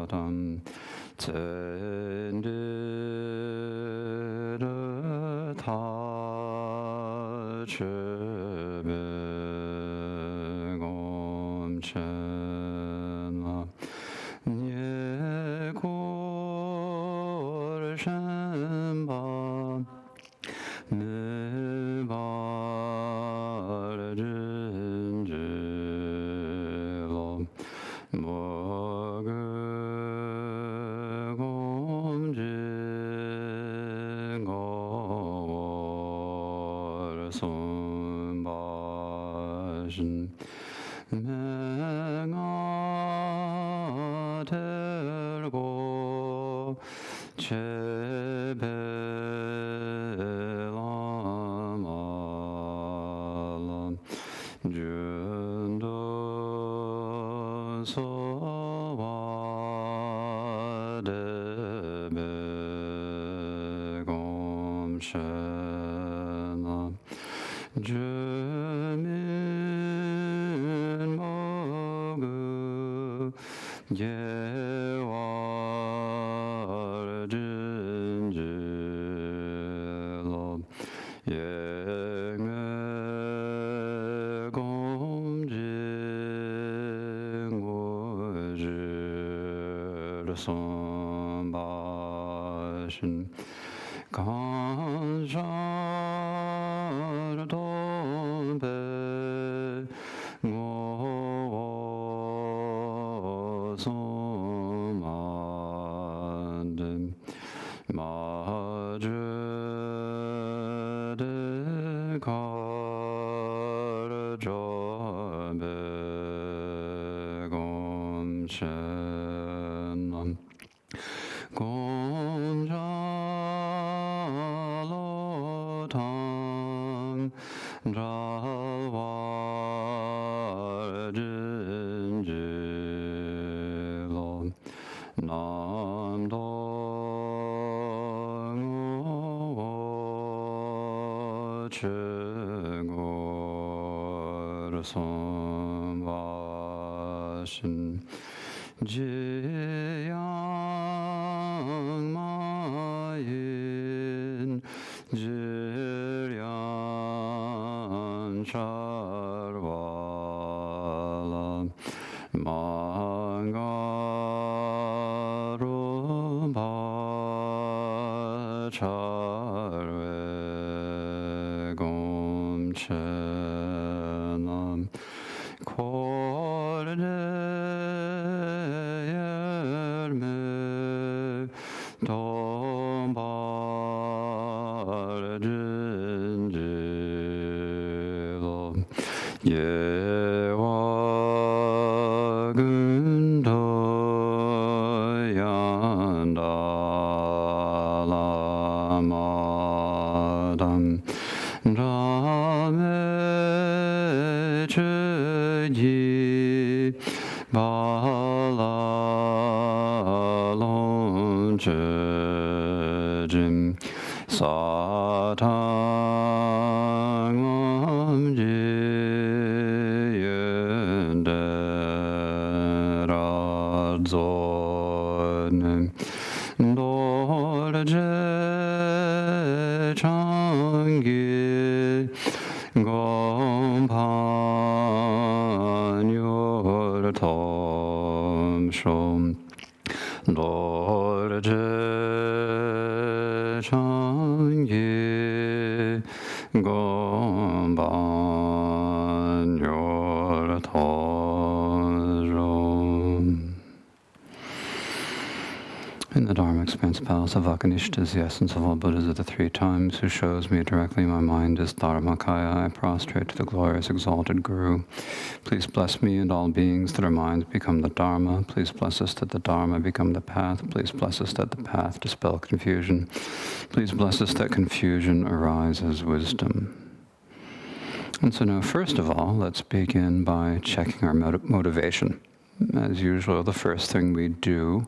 tam tsendere ta chebe gom chen nye kor shen ba ne ba rin je lo mo ge gom je go sun ba shin me nga ter go che be la ma la jun do so wa de be gom shen je min mo gu ye wa jin je lo ye nge gom jin gu je de son ba shin kan sha do be go so ma de ma je de ka jo be gom chen gom ja lo tang ja wa jin je lo nam do ngo che go son va shin ji yang ma yin ji yang char wa la ma ga ru ba char we gom chen kor de yer me dom bar jin je lo ye wa gun do yan da la ma dam ra me che ji ba la lon che jim sa tang om ji yen de ra zo ne do je chang gi gom pan yor tom shom do je chang gi gom pan yor tom shom. In the Dharma Expanse Palace of Vakanishta is the essence of all Buddhas of the three times, who shows me directly my mind is Dharmakaya. I prostrate to the glorious exalted Guru. Please bless me and all beings that our minds become the Dharma. Please bless us that the Dharma become the path. Please bless us that the path dispel confusion. Please bless us that confusion arise as wisdom. And so now, first of all, let's begin by checking our motivation. As usual, the first thing we do,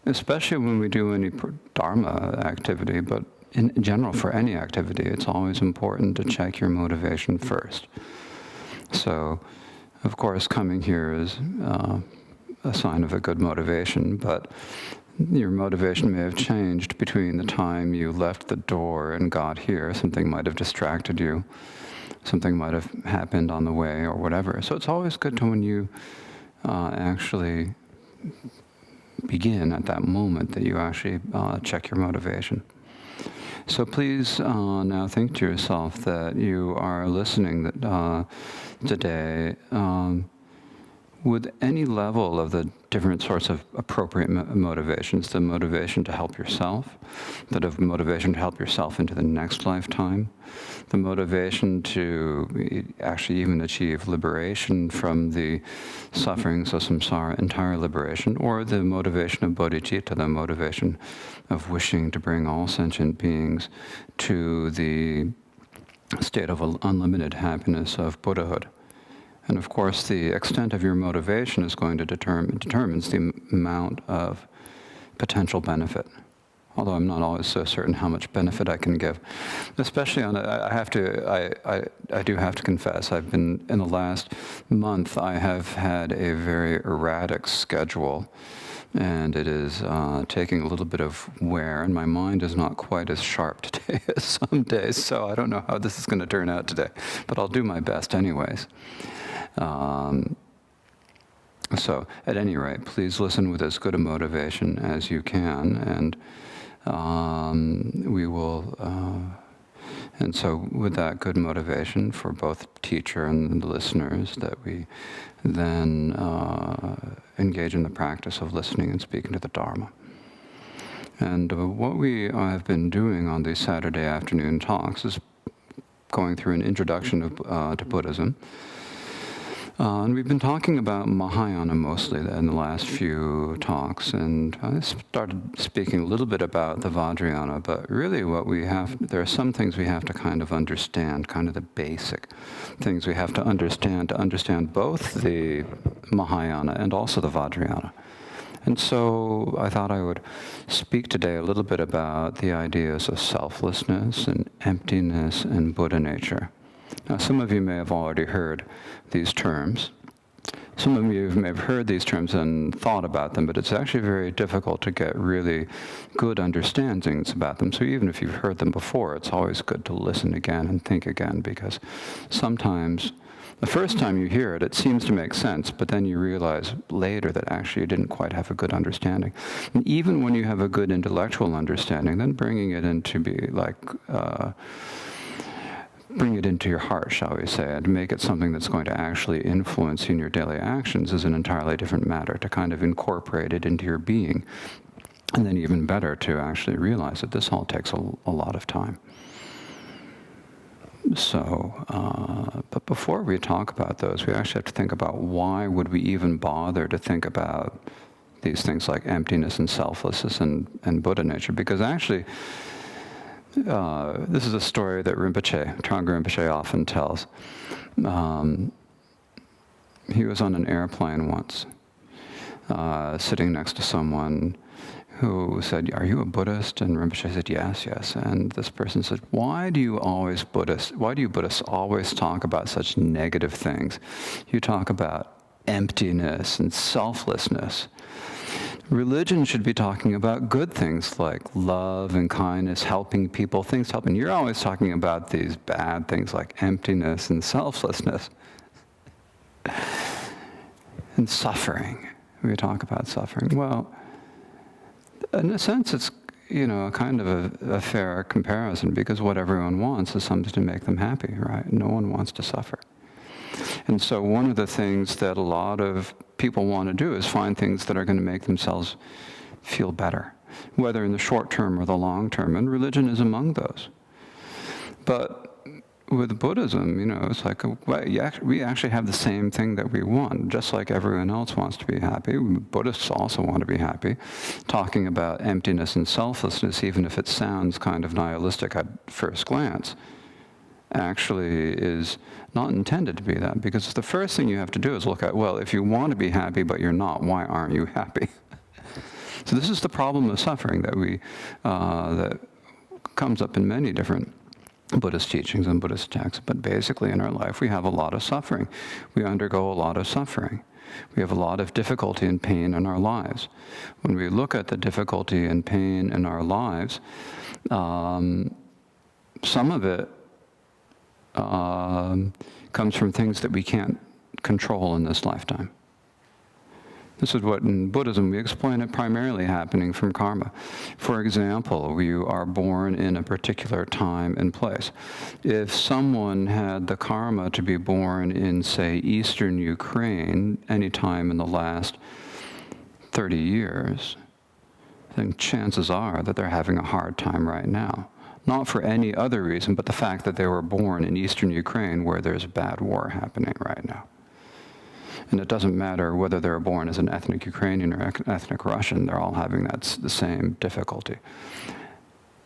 especially when we do any Dharma activity, but in general for any activity, it's always important to check your motivation first. So, of course, coming here is a sign of a good motivation, but your motivation may have changed between the time you left the door and got here. Something might have distracted you. Something might have happened on the way or whatever. So it's always good to, when you actually begin at that moment, that you actually check your motivation. So please now think to yourself that you are listening today with any level of the different sorts of appropriate motivations, the motivation to help yourself, the motivation to help yourself into the next lifetime, the motivation to actually even achieve liberation from the sufferings of samsara, entire liberation, or the motivation of bodhicitta, the motivation of wishing to bring all sentient beings to the state of unlimited happiness of Buddhahood. And of course, the extent of your motivation is going to determines the amount of potential benefit. Although I'm not always so certain how much benefit I can give, especially on. I do have to confess, I've been in the last month. I have had a very erratic schedule, and it is taking a little bit of wear, and my mind is not quite as sharp today as some days. So I don't know how this is going to turn out today, but I'll do my best anyways. So at any rate, please listen with as good a motivation as you can, and we will, and so with that good motivation for both teacher and the listeners, that we then engage in the practice of listening and speaking to the Dharma. And what we have been doing on these Saturday afternoon talks is going through an introduction to Buddhism. And we've been talking about Mahayana mostly in the last few talks, and I started speaking a little bit about the Vajrayana, but really there are some things we have to kind of understand, kind of the basic things we have to understand both the Mahayana and also the Vajrayana. And so I thought I would speak today a little bit about the ideas of selflessness and emptiness and Buddha nature. Now, some of you may have already heard these terms. Some of you may have heard these terms and thought about them, but it's actually very difficult to get really good understandings about them. So even if you've heard them before, it's always good to listen again and think again, because sometimes the first time you hear it, it seems to make sense, but then you realize later that actually you didn't quite have a good understanding. And even when you have a good intellectual understanding, then bringing it into bring it into your heart, shall we say, and make it something that's going to actually influence you in your daily actions is an entirely different matter, to kind of incorporate it into your being. And then even better, to actually realize that this all takes a lot of time. So, but before we talk about those, we actually have to think about why would we even bother to think about these things like emptiness and selflessness and Buddha nature, because actually, this is a story that Rinpoche, Trungpa Rinpoche, often tells. He was on an airplane once, sitting next to someone who said, "Are you a Buddhist?" And Rinpoche said, "Yes, yes." And this person said, why do you Buddhists always talk about such negative things? You talk about emptiness and selflessness. Religion should be talking about good things like love and kindness, helping people, things helping. You're always talking about these bad things like emptiness and selflessness. And suffering. We talk about suffering. Well, in a sense, it's kind of a fair comparison, because what everyone wants is something to make them happy, right? No one wants to suffer. And so one of the things that a lot of people want to do is find things that are going to make themselves feel better, whether in the short term or the long term, and religion is among those. But with Buddhism, it's like, we actually have the same thing that we want, just like everyone else wants to be happy. Buddhists also want to be happy. Talking about emptiness and selflessness, even if it sounds kind of nihilistic at first glance, actually is not intended to be that, because the first thing you have to do is look at, well, if you want to be happy but you're not, why aren't you happy? So this is the problem of suffering that comes up in many different Buddhist teachings and Buddhist texts. But basically in our life we have a lot of suffering. We undergo a lot of suffering. We have a lot of difficulty and pain in our lives. When we look at the difficulty and pain in our lives, some of it comes from things that we can't control in this lifetime. This is what in Buddhism we explain it primarily happening from karma. For example, you are born in a particular time and place. If someone had the karma to be born in, say, eastern Ukraine any time in the last 30 years, then chances are that they're having a hard time right now. Not for any other reason, but the fact that they were born in eastern Ukraine where there's a bad war happening right now. And it doesn't matter whether they're born as an ethnic Ukrainian or ethnic Russian, they're all having the same difficulty.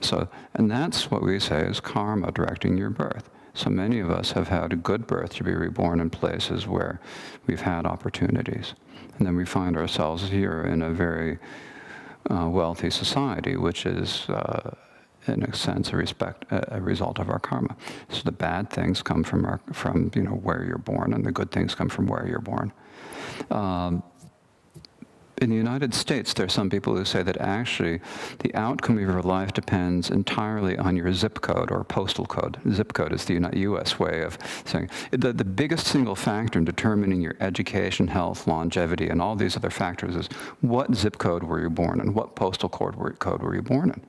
So, and that's what we say is karma directing your birth. So many of us have had a good birth to be reborn in places where we've had opportunities. And then we find ourselves here in a very wealthy society, which is in a sense, a result of our karma. So the bad things come from where you're born, and the good things come from where you're born. In the United States, there are some people who say that actually the outcome of your life depends entirely on your zip code or postal code. Zip code is the U.S. way of saying the biggest single factor in determining your education, health, longevity, and all these other factors is what zip code were you born in, what postal code were you born in.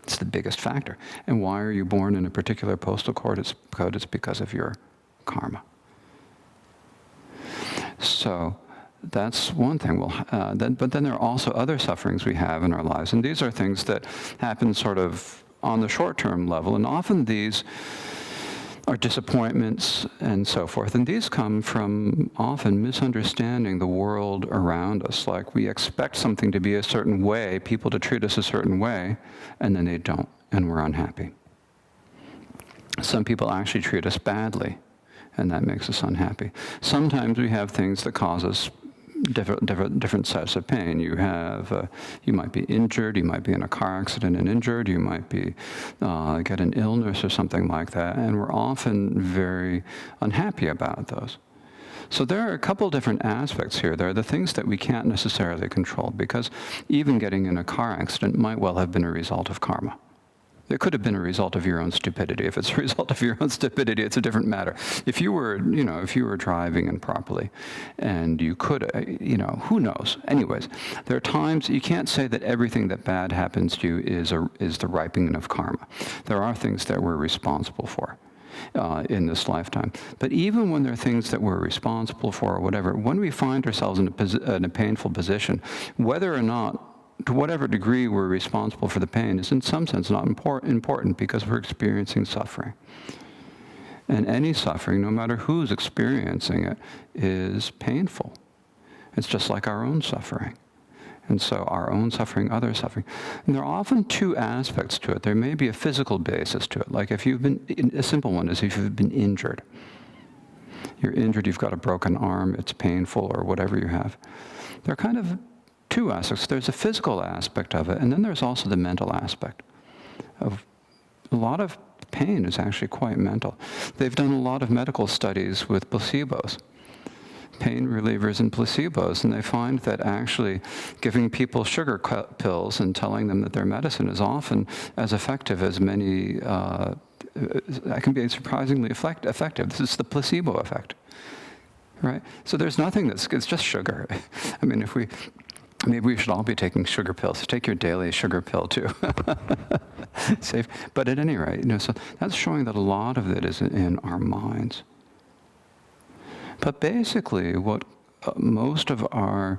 It's the biggest factor. And why are you born in a particular postal code? It's because of your karma. So that's one thing. But then there are also other sufferings we have in our lives. And these are things that happen sort of on the short-term level. And often these are disappointments and so forth. And these come from often misunderstanding the world around us. Like we expect something to be a certain way, people to treat us a certain way, and then they don't, and we're unhappy. Some people actually treat us badly, and that makes us unhappy. Sometimes we have things that cause us different sets of pain. You might be injured, you might be in a car accident and injured, you might be get an illness or something like that, and we're often very unhappy about those. So there are a couple different aspects here. There are the things that we can't necessarily control, because even getting in a car accident might well have been a result of karma. It could have been a result of your own stupidity. If it's a result of your own stupidity, it's a different matter. If you were driving improperly, and you could, who knows? Anyways, there are times you can't say that everything that bad happens to you is the ripening of karma. There are things that we're responsible for in this lifetime. But even when there are things that we're responsible for or whatever, when we find ourselves in a painful position, whether or not, to whatever degree we're responsible for the pain, is in some sense not important because we're experiencing suffering. And any suffering, no matter who's experiencing it, is painful. It's just like our own suffering. And so our own suffering, other suffering. And there are often two aspects to it. There may be a physical basis to it. Like if you've been, a simple one is if you've been injured. You're injured, you've got a broken arm, it's painful, or whatever you have. There are kind of two aspects. There's a physical aspect of it, and then there's also the mental aspect. Of a lot of pain is actually quite mental. They've done a lot of medical studies with placebos, pain relievers and placebos, and they find that actually giving people sugar pills and telling them that their medicine is often as effective as many, that can be surprisingly effective. This is the placebo effect, right? So there's nothing it's just sugar. I mean, maybe we should all be taking sugar pills. Take your daily sugar pill too. Safe. But at any rate, so that's showing that a lot of it is in our minds. But basically, what most of our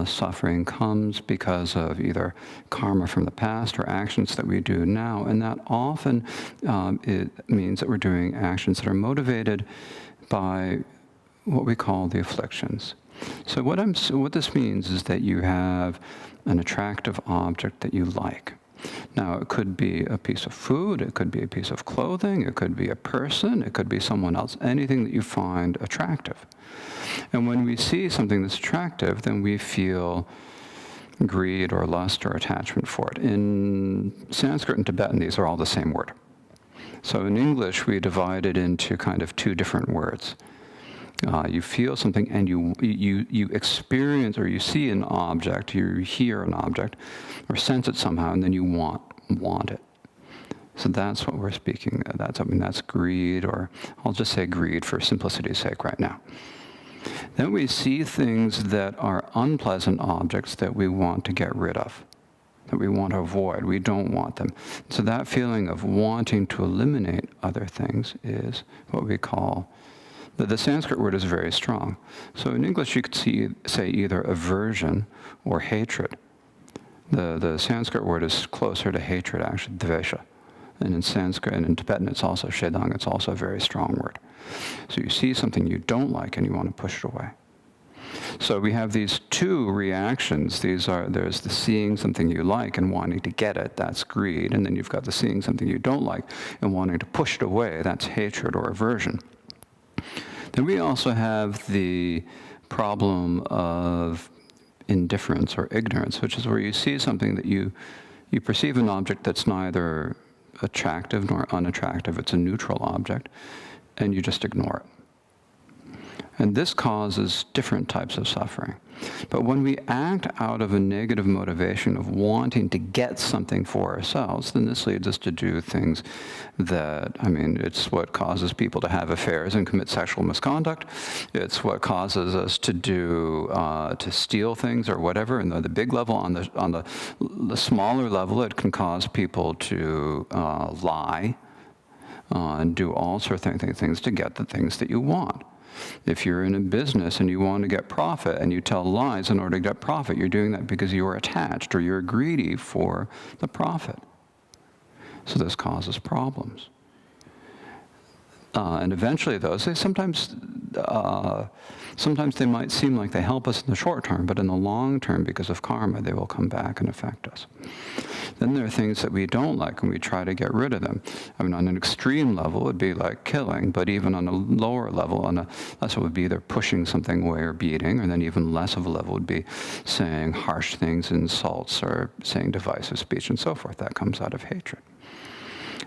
suffering comes because of either karma from the past or actions that we do now, and that often it means that we're doing actions that are motivated by what we call the afflictions. So what this means is that you have an attractive object that you like. Now, it could be a piece of food, it could be a piece of clothing, it could be a person, it could be someone else, anything that you find attractive. And when we see something that's attractive, then we feel greed or lust or attachment for it. In Sanskrit and Tibetan, these are all the same word. So in English, we divide it into kind of two different words. You feel something and you experience or you see an object, you hear an object, or sense it somehow, and then you want it. So that's what we're speaking of. That's greed, or I'll just say greed for simplicity's sake right now. Then we see things that are unpleasant objects that we want to get rid of, that we want to avoid. We don't want them. So that feeling of wanting to eliminate other things is what we call, the Sanskrit word is very strong. So in English you could say either aversion or hatred. The Sanskrit word is closer to hatred, actually, dvesha. And in Sanskrit and in Tibetan it's also shedang, it's also a very strong word. So you see something you don't like and you want to push it away. So we have these two reactions. There's the seeing something you like and wanting to get it, that's greed. And then you've got the seeing something you don't like and wanting to push it away, that's hatred or aversion. Then we also have the problem of indifference or ignorance, which is where you see something that you perceive an object that's neither attractive nor unattractive, it's a neutral object, and you just ignore it. And this causes different types of suffering. But when we act out of a negative motivation of wanting to get something for ourselves, then this leads us to do things that, it's what causes people to have affairs and commit sexual misconduct. It's what causes us to to steal things or whatever. And the big level, on the smaller level, it can cause people to lie and do all sorts of things to get the things that you want. If you're in a business and you want to get profit and you tell lies in order to get profit, you're doing that because you're attached or you're greedy for the profit. So this causes problems. And eventually those, sometimes they might seem like they help us in the short term, but in the long term, because of karma, they will come back and affect us. Then there are things that we don't like and we try to get rid of them. On an extreme level, it would be like killing, but even on a lower level, it would be either pushing something away or beating, or then even less of a level would be saying harsh things, insults, or saying divisive speech and so forth. That comes out of hatred.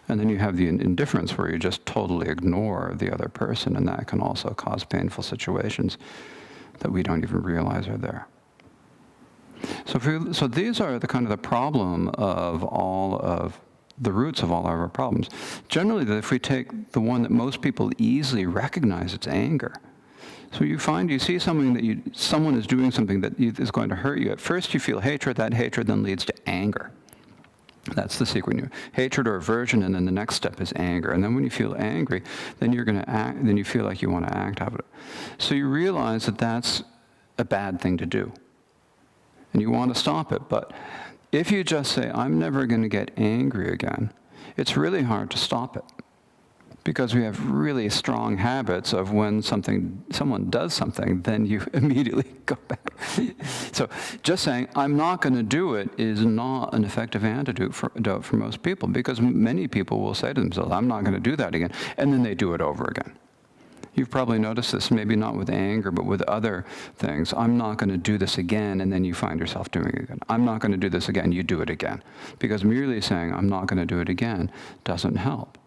And then you have the indifference where you just totally ignore the other person, and that can also cause painful situations that we don't even realize are there. So these are the problem of all of the roots of all our problems. Generally, if we take the one that most people easily recognize, it's anger. So you see something that someone is doing something that is going to hurt you. At first you feel hatred, that hatred then leads to anger. That's the sequence. Hatred or aversion, and then the next step is anger. And then when you feel angry, then you're going to act. Then you feel like you want to act out of it. So you realize that that's a bad thing to do, and you want to stop it. But if you just say, "I'm never going to get angry again," it's really hard to stop it, because we have really strong habits of when someone does something, then you immediately go back. So just saying, "I'm not going to do it," is not an effective antidote for most people, because many people will say to themselves, "I'm not going to do that again," and then they do it over again. You've probably noticed this, maybe not with anger, but with other things. "I'm not going to do this again," and then you find yourself doing it again. "I'm not going to do this again," you do it again. Because merely saying, "I'm not going to do it again," doesn't help.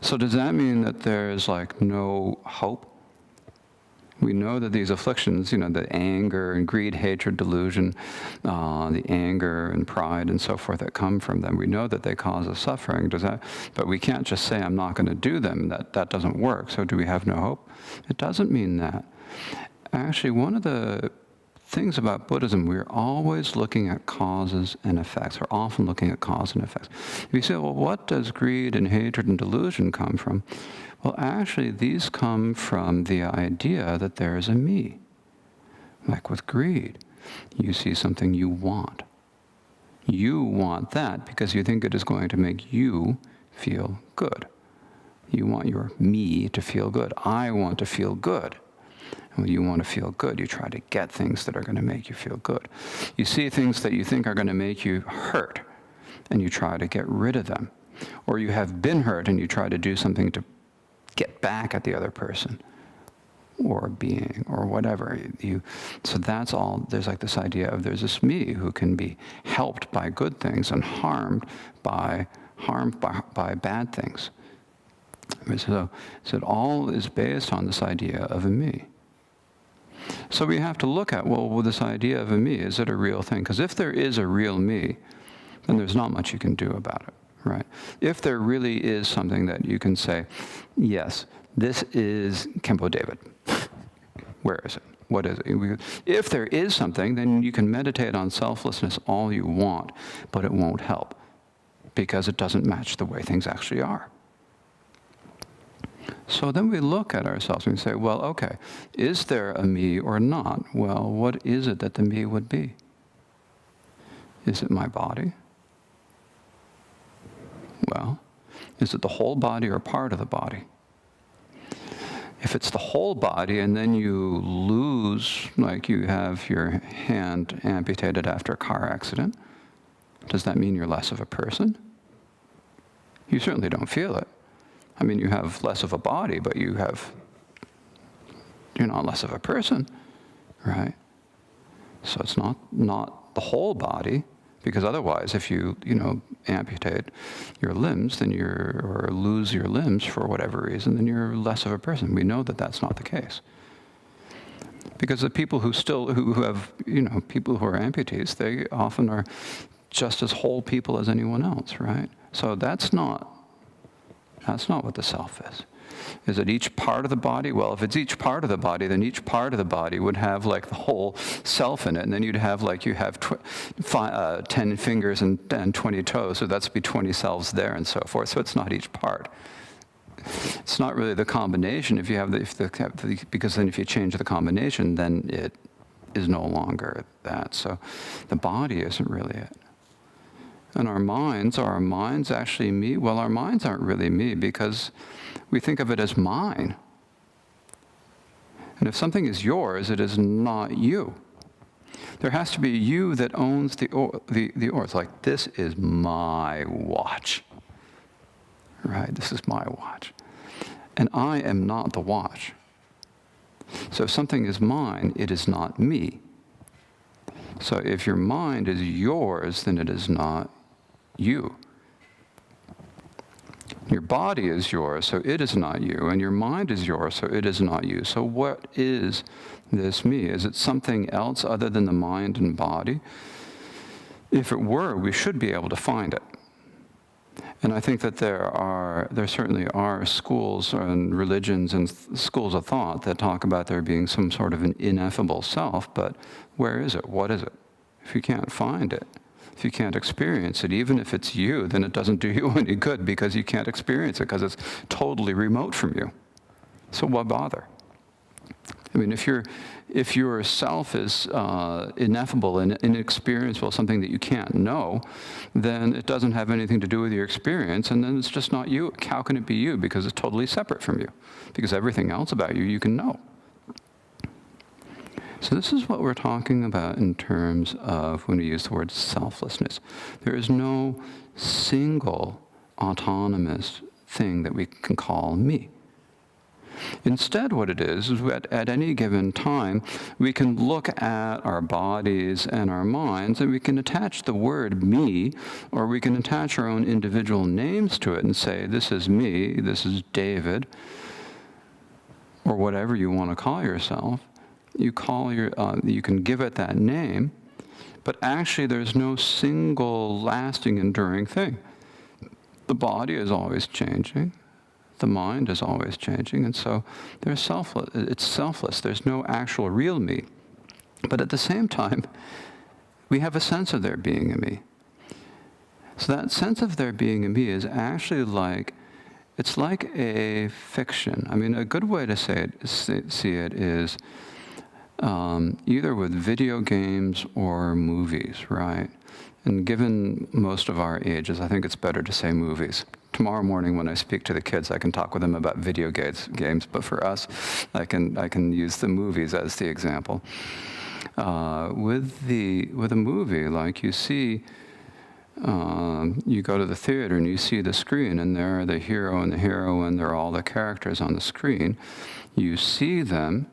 So does that mean that there's no hope? We know that these afflictions, the anger and greed, hatred, delusion, the anger and pride and so forth that come from them, we know that they cause us suffering. But we can't just say, "I'm not going to do them." That doesn't work. So do we have no hope? It doesn't mean that. Actually, one of the things about Buddhism, we're always looking at causes and effects. We're often looking at cause and effects. If you say, well, what does greed and hatred and delusion come from? Well, actually, these come from the idea that there is a me. Like with greed, you see something you want. You want that because you think it is going to make you feel good. You want your me to feel good. I want to feel good. And when you want to feel good, you try to get things that are going to make you feel good. You see things that you think are going to make you hurt, and you try to get rid of them. Or you have been hurt, and you try to do something to get back at the other person, or being, or whatever. So that's all. There's this idea of there's this me who can be helped by good things and harmed by bad things. So it all is based on this idea of a me. So we have to look at, well, this idea of a me, is it a real thing? Because if there is a real me, then there's not much you can do about it, right? If there really is something that you can say, yes, this is Khenpo David. Where is it? What is it? If there is something, then you can meditate on selflessness all you want, but it won't help because it doesn't match the way things actually are. So then we look at ourselves and we say, well, okay, is there a me or not? Well, what is it that the me would be? Is it my body? Well, is it the whole body or part of the body? If it's the whole body and then you lose, like you have your hand amputated after a car accident, does that mean you're less of a person? You certainly don't feel it. I mean, you have less of a body, but you're not less of a person, right? So it's not the whole body, because otherwise, if you amputate your limbs, then or lose your limbs for whatever reason, then you're less of a person. We know that that's not the case. Because the people who have, people who are amputees, they often are just as whole people as anyone else, right? So that's not what the self is. Is it each part of the body? Well, if it's each part of the body, then each part of the body would have like the whole self in it. And then you'd have 10 fingers and 20 toes. So that's be 20 selves there and so forth. So it's not each part. It's not really the combination. Because then if you change the combination, then it is no longer that. So the body isn't really it. And are our minds actually me? Well, our minds aren't really me because we think of it as mine. And if something is yours, it is not you. There has to be you that owns the oars. Like, this is my watch. Right? This is my watch. And I am not the watch. So if something is mine, it is not me. So if your mind is yours, then it is not you. Your body is yours, so it is not you. And your mind is yours, so it is not you. So what is this me? Is it something else other than the mind and body? If it were, we should be able to find it. And I think that there certainly are schools and religions and schools of thought that talk about there being some sort of an ineffable self, but where is it? What is it? If you can't find it, if you can't experience it, even if it's you, then it doesn't do you any good because you can't experience it because it's totally remote from you. So why bother? I mean, if your self is ineffable and inexperienciable, something that you can't know, then it doesn't have anything to do with your experience, and then it's just not you. How can it be you? Because it's totally separate from you. Because everything else about you can know. So this is what we're talking about in terms of when we use the word selflessness. There is no single autonomous thing that we can call me. Instead, what it is at any given time, we can look at our bodies and our minds, and we can attach the word me, or we can attach our own individual names to it and say, this is me, this is David, or whatever you want to call yourself. You can give it that name, but actually there's no single lasting, enduring thing. The body is always changing. The mind is always changing, and so it's selfless. There's no actual real me. But at the same time, we have a sense of there being a me. So that sense of there being a me is actually it's like a fiction. I mean, a good way to see it is either with video games or movies, right? And given most of our ages, I think it's better to say movies. Tomorrow morning when I speak to the kids, I can talk with them about video games, but for us, I can use the movies as the example. With a movie, like you see, you go to the theater and you see the screen, and there are the hero and the heroine, there are all the characters on the screen. You see them,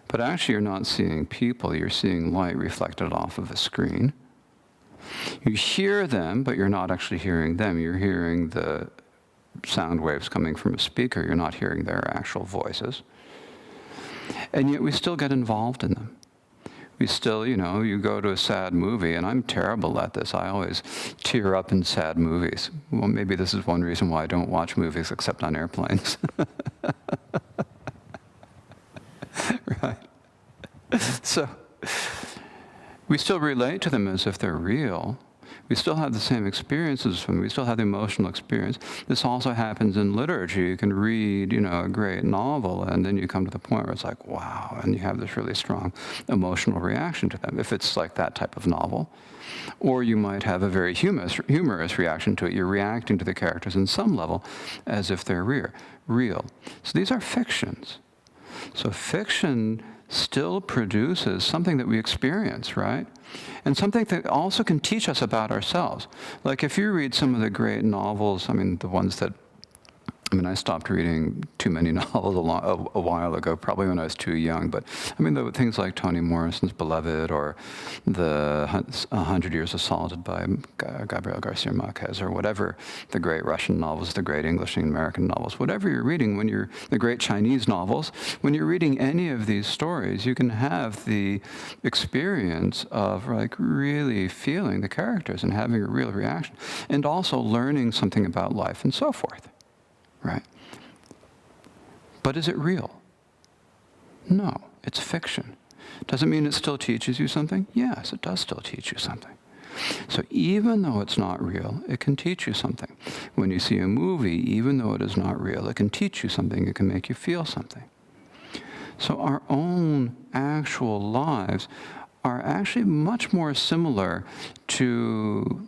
but actually you're not seeing people, you're seeing light reflected off of a screen. You hear them, but you're not actually hearing them. You're hearing the sound waves coming from a speaker. You're not hearing their actual voices. And yet we still get involved in them. We still, you go to a sad movie, and I'm terrible at this. I always tear up in sad movies. Well, maybe this is one reason why I don't watch movies except on airplanes. Right? So we still relate to them as if they're real. We still have the same experiences from them. We still have the emotional experience. This also happens in literature. You can read, a great novel, and then you come to the point where it's like, wow, and you have this really strong emotional reaction to them, if it's like that type of novel. Or you might have a very humorous reaction to it. You're reacting to the characters in some level as if they're real. So these are fictions. So fiction still produces something that we experience, right? And something that also can teach us about ourselves. Like if you read some of the great novels, the ones that, I stopped reading too many novels a while ago, probably when I was too young, but the things like Toni Morrison's Beloved, or the 100 Years of Solitude by Gabriel Garcia Marquez, or whatever, the great Russian novels, the great English and American novels, whatever you're reading, the great Chinese novels, when you're reading any of these stories, you can have the experience of really feeling the characters and having a real reaction, and also learning something about life and so forth. Right? But is it real? No, it's fiction. Does it mean it still teaches you something? Yes, it does still teach you something. So even though it's not real, it can teach you something. When you see a movie, even though it is not real, it can teach you something. It can make you feel something. So our own actual lives are actually much more similar to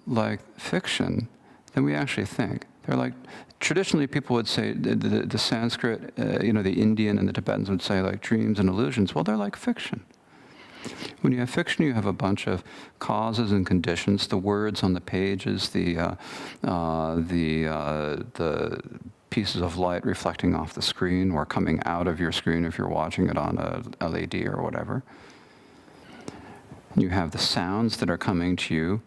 fiction than we actually think. They're traditionally people would say, the Sanskrit, the Indian and the Tibetans would say dreams and illusions. Well, they're like fiction. When you have fiction, you have a bunch of causes and conditions, the words on the pages, the pieces of light reflecting off the screen or coming out of your screen if you're watching it on a LED or whatever. You have the sounds that are coming to you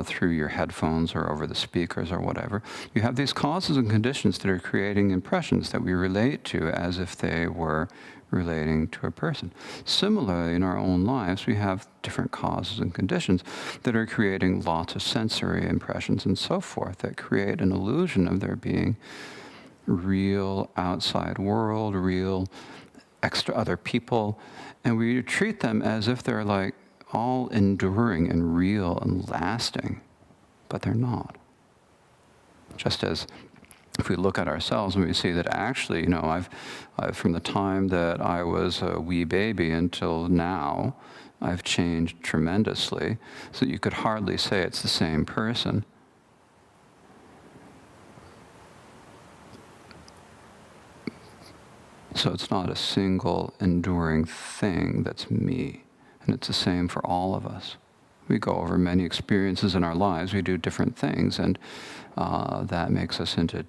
through your headphones or over the speakers or whatever. You have these causes and conditions that are creating impressions that we relate to as if they were relating to a person. Similarly, in our own lives, we have different causes and conditions that are creating lots of sensory impressions and so forth that create an illusion of there being real outside world, real extra other people, and we treat them as if they're all enduring and real and lasting, but they're not. Just as if we look at ourselves and we see that actually, I've from the time that I was a wee baby until now, I've changed tremendously, so you could hardly say it's the same person. So it's not a single enduring thing that's me. And it's the same for all of us. We go over many experiences in our lives. We do different things, and that makes us into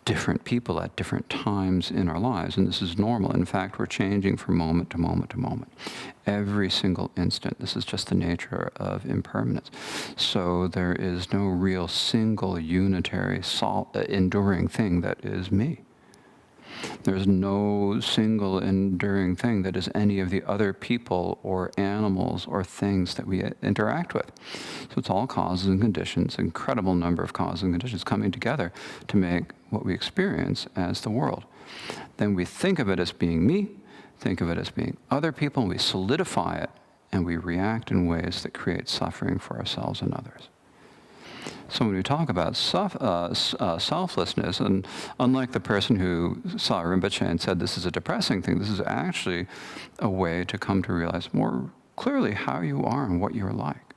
different people at different times in our lives. And this is normal. In fact, we're changing from moment to moment to moment. Every single instant. This is just the nature of impermanence. So there is no real single unitary enduring thing that is me. There's no single enduring thing that is any of the other people or animals or things that we interact with. So it's all causes and conditions, incredible number of causes and conditions coming together to make what we experience as the world. Then we think of it as being me, think of it as being other people, and we solidify it, and we react in ways that create suffering for ourselves and others. So when we talk about selflessness, and unlike the person who saw Rinpoche and said this is a depressing thing, this is actually a way to come to realize more clearly how you are and what you're like.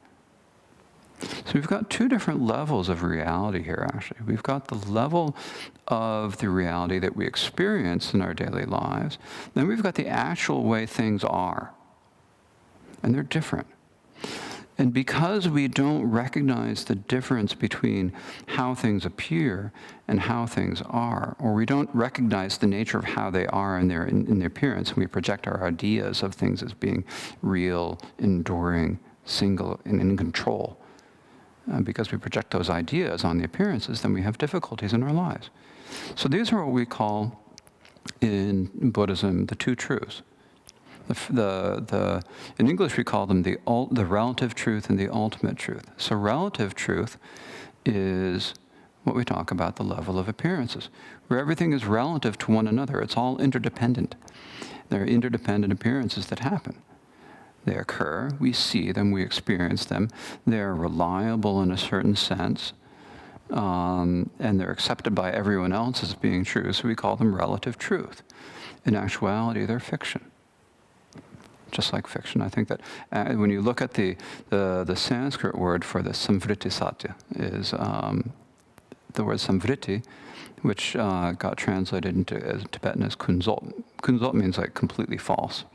So we've got two different levels of reality here, actually. We've got the level of the reality that we experience in our daily lives. Then we've got the actual way things are. And they're different. And because we don't recognize the difference between how things appear and how things are, or we don't recognize the nature of how they are in their appearance, and we project our ideas of things as being real, enduring, single, and in control, because we project those ideas on the appearances, then we have difficulties in our lives. So these are what we call in Buddhism the two truths. In English we call them the relative truth and the ultimate truth. So relative truth is what we talk about, the level of appearances, where everything is relative to one another. It's all interdependent. There are interdependent appearances that happen. They occur, we see them, we experience them. They're reliable in a certain sense, and they're accepted by everyone else as being true, so we call them relative truth. In actuality, they're fiction. Just like fiction. I think that when you look at the Sanskrit word for the samvriti satya is the word samvriti, which got translated into Tibetan as kunzot. Kunzot means like completely false.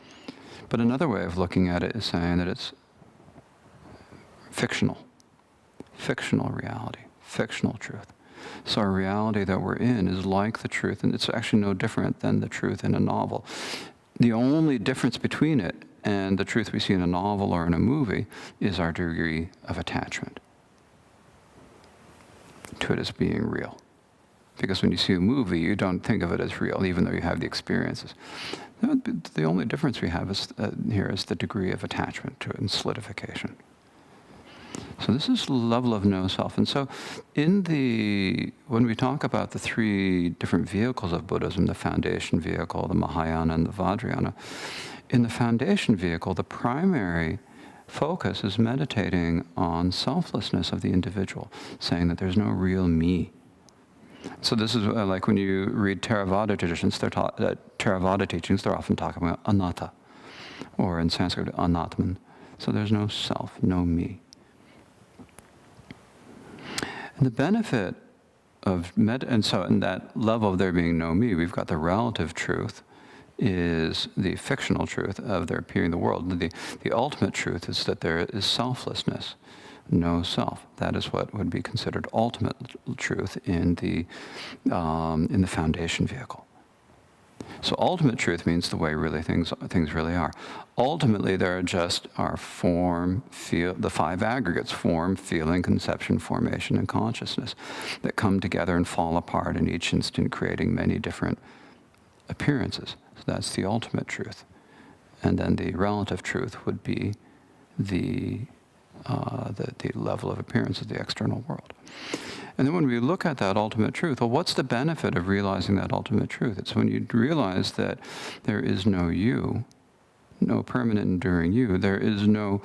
But another way of looking at it is saying that it's fictional reality, fictional truth. So our reality that we're in is like the truth, and it's actually no different than the truth in a novel. The only difference between it and the truth we see in a novel or in a movie is our degree of attachment to it as being real. Because when you see a movie, you don't think of it as real, even though you have the experiences. The only difference we have here is the degree of attachment to it and solidification. So this is the level of no self. And so when we talk about the three different vehicles of Buddhism, the foundation vehicle, the Mahayana, and the Vajrayana, in the foundation vehicle, the primary focus is meditating on selflessness of the individual, saying that there's no real me. So this is like when you read Theravada traditions, Theravada teachings, they're often talking about anatta, or in Sanskrit, anatman. So there's no self, no me. And the benefit of and so in that level of there being no me, we've got the relative truth is the fictional truth of there appearing in the world. The ultimate truth is that there is selflessness, no self. That is what would be considered ultimate truth in the foundation vehicle. So ultimate truth means the way really things really are. Ultimately, there are just our form, feel, the five aggregates: form, feeling, conception, formation, and consciousness, that come together and fall apart in each instant, creating many different appearances. So that's the ultimate truth. And then the relative truth would be the level of appearance of the external world. And then when we look at that ultimate truth, well, what's the benefit of realizing that ultimate truth? It's when you realize that there is no you, no permanent enduring you. There is no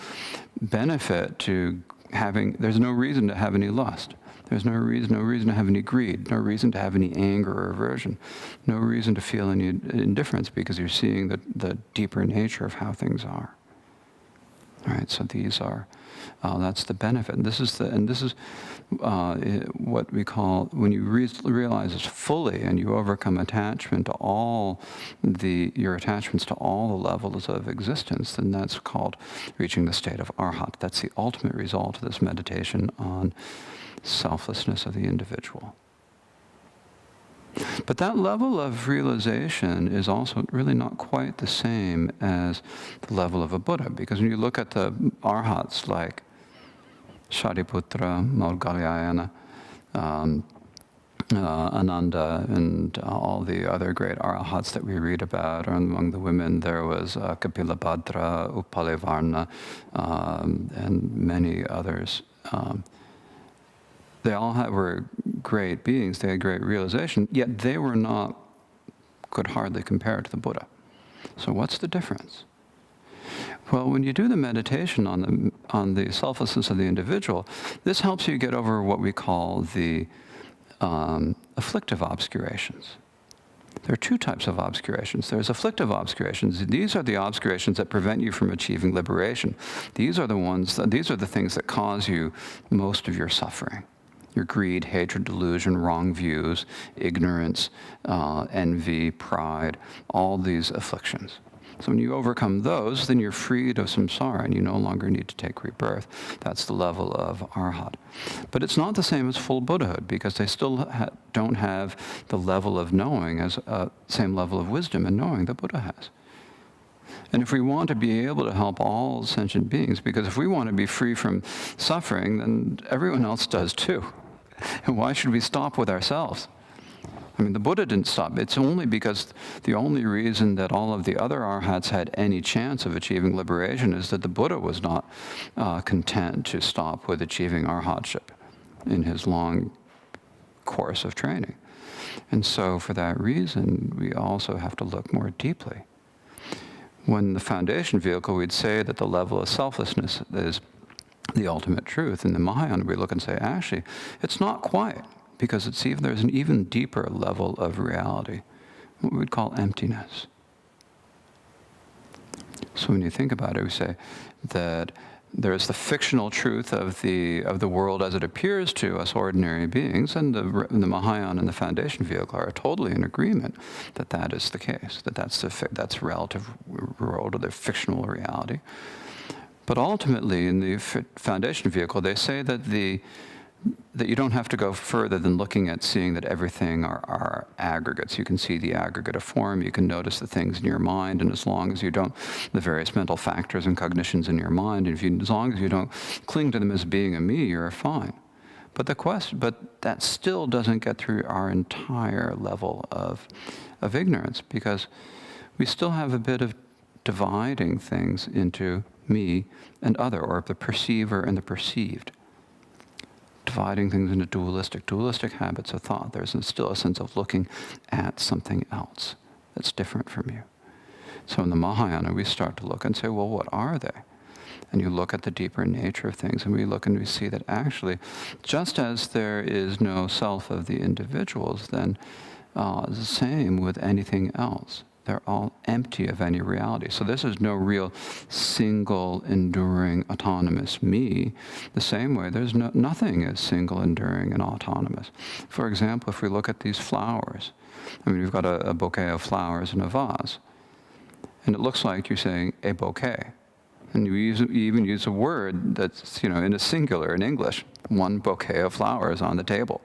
benefit to there's no reason to have any lust. There's no reason to have any greed, no reason to have any anger or aversion, no reason to feel any indifference, because you're seeing the deeper nature of how things are. All right, so these are, that's the benefit. And this is what we call, when you realize this fully and you overcome attachment to your attachments to all the levels of existence, then that's called reaching the state of arhat. That's the ultimate result of this meditation on selflessness of the individual. But that level of realization is also really not quite the same as the level of a Buddha, because when you look at the arhats like Shariputra, Maudgalyayana, Ananda, and all the other great arhats that we read about, or among the women there was Kapilabhadra, Upalivarna, and many others. They all were great beings, they had great realization, yet they could hardly compare to the Buddha. So what's the difference? Well, when you do the meditation on the selflessness of the individual, this helps you get over what we call the afflictive obscurations. There are two types of obscurations. There's afflictive obscurations. These are the obscurations that prevent you from achieving liberation. These are the things that cause you most of your suffering. Your greed, hatred, delusion, wrong views, ignorance, envy, pride, all these afflictions. So when you overcome those, then you're freed of samsara and you no longer need to take rebirth. That's the level of arhat. But it's not the same as full Buddhahood, because they still don't have the level of knowing as same level of wisdom and knowing that Buddha has. And if we want to be able to help all sentient beings, because if we want to be free from suffering, then everyone else does too. And why should we stop with ourselves? I mean, the Buddha didn't stop. It's only because the only reason that all of the other arhats had any chance of achieving liberation is that the Buddha was not content to stop with achieving arhatship in his long course of training. And so for that reason, we also have to look more deeply. When the foundation vehicle, we'd say that the level of selflessness is the ultimate truth. In the Mahayana, we look and say, actually, it's not quite, because there's an even deeper level of reality, what we would call emptiness. So when you think about it, we say that there's the fictional truth of the world as it appears to us ordinary beings, and the Mahayana and the foundation vehicle are totally in agreement that that is the case, that's relative world, or the fictional reality. But ultimately, in the foundation vehicle, they say that you don't have to go further than looking at seeing that everything are aggregates. You can see the aggregate of form, you can notice the things in your mind, and as long as you don't, the various mental factors and cognitions in your mind, as long as you don't cling to them as being a me, you're fine. But that still doesn't get through our entire level of ignorance, because we still have a bit of dividing things into me and other, or the perceiver and the perceived. Dividing things into dualistic habits of thought. There's still a sense of looking at something else that's different from you. So in the Mahayana, we start to look and say, well, what are they? And you look at the deeper nature of things, and we look and we see that actually, just as there is no self of the individuals, then it's the same with anything else. They're all empty of any reality. So this is no real single, enduring, autonomous me. The same way, nothing is single, enduring, and autonomous. For example, if we look at these flowers, I mean, we've got a bouquet of flowers in a vase, and it looks like you're saying a bouquet. And you even use a word that's, in a singular in English, one bouquet of flowers on the table.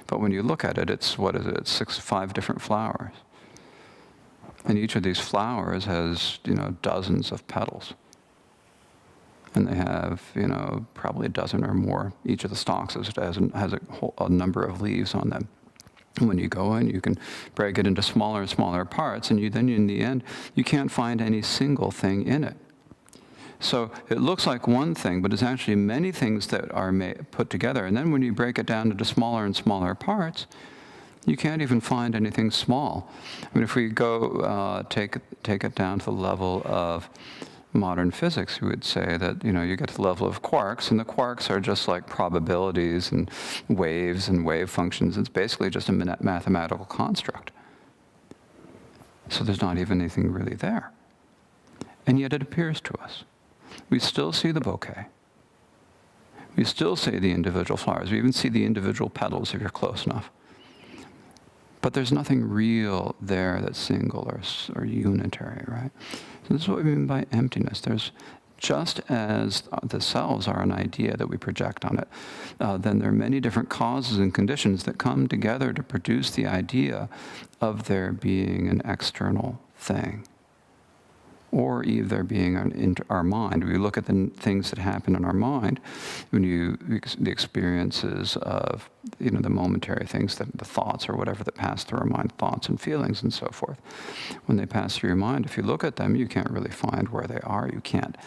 But when you look at it, it's 5 different flowers. And each of these flowers has, dozens of petals. And they have, probably a dozen or more. Each of the stalks has a number of leaves on them. And when you go in, you can break it into smaller and smaller parts, and then in the end, you can't find any single thing in it. So it looks like one thing, but it's actually many things that are put together. And then when you break it down into smaller and smaller parts, you can't even find anything small. I mean, if we go take it down to the level of modern physics, we would say that, you get to the level of quarks, and the quarks are just like probabilities and wave functions. It's basically just a mathematical construct. So there's not even anything really there. And yet it appears to us. We still see the bouquet. We still see the individual flowers. We even see the individual petals if you're close enough. But there's nothing real there that's single or unitary, right? So this is what we mean by emptiness. There's, just as the selves are an idea that we project on it, then there are many different causes and conditions that come together to produce the idea of there being an external thing, or either being in our mind. We look at the things that happen in our mind, the experiences of, the momentary things, the thoughts or whatever that pass through our mind, thoughts and feelings and so forth. When they pass through your mind, if you look at them, you can't really find where they are. You can't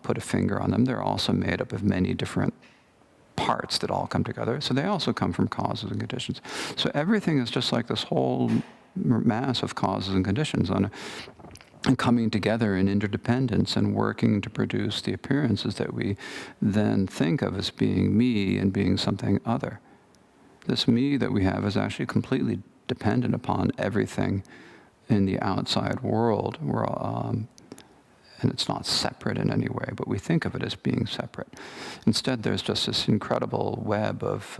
put a finger on them. They're also made up of many different parts that all come together. So they also come from causes and conditions. So everything is just like this whole mass of causes and conditions and coming together in interdependence and working to produce the appearances that we then think of as being me and being something other. This me that we have is actually completely dependent upon everything in the outside world, and it's not separate in any way, but we think of it as being separate. Instead, there's just this incredible web of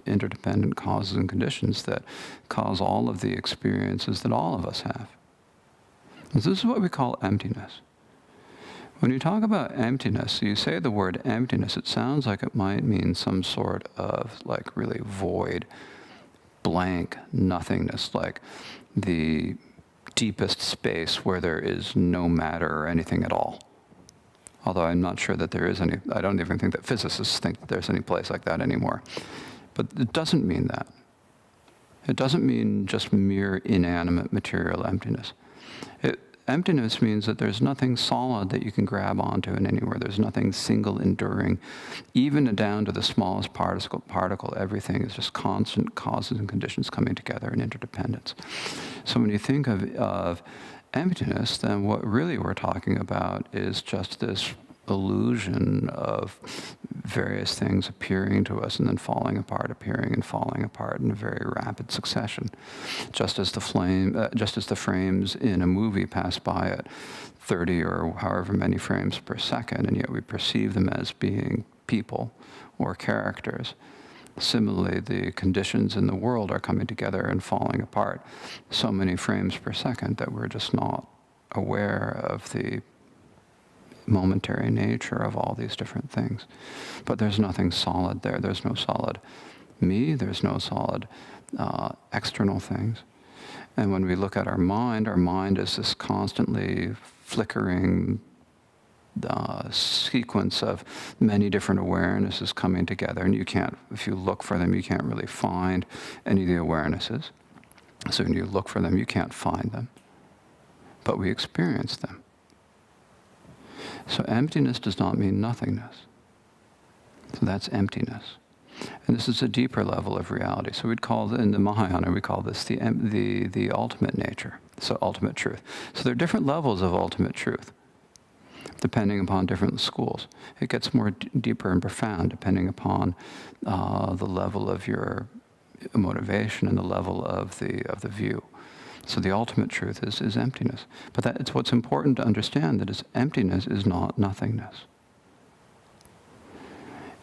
interdependent causes and conditions that cause all of the experiences that all of us have. This is what we call emptiness. When you talk about emptiness, you say the word emptiness, it sounds like it might mean some sort of like really void, blank nothingness, like the deepest space where there is no matter or anything at all. Although I'm not sure that there is any, I don't even think that physicists think that there's any place like that anymore. But it doesn't mean that. It doesn't mean just mere inanimate material emptiness. Emptiness means that there's nothing solid that you can grab onto in anywhere. There's nothing single enduring. Even down to the smallest particle, everything is just constant causes and conditions coming together in interdependence. So when you think of emptiness, then what really we're talking about is just this illusion of various things appearing to us and then falling apart, appearing and falling apart in a very rapid succession. Just as the frames in a movie pass by at 30 or however many frames per second, and yet we perceive them as being people or characters. Similarly, the conditions in the world are coming together and falling apart so many frames per second that we're just not aware of the momentary nature of all these different things. But there's nothing solid there. There's no solid me. There's no solid external things. And when we look at our mind is this constantly flickering sequence of many different awarenesses coming together. And you can't, if you look for them, you can't really find any of the awarenesses. So when you look for them, you can't find them. But we experience them. So emptiness does not mean nothingness. So that's emptiness. And this is a deeper level of reality. So we'd call, in the Mahayana, we call this the ultimate nature, so ultimate truth. So there are different levels of ultimate truth, depending upon different schools. It gets more deeper and profound, depending upon the level of your motivation and the level of the view. So the ultimate truth is emptiness. But it's what's important to understand, that emptiness is not nothingness.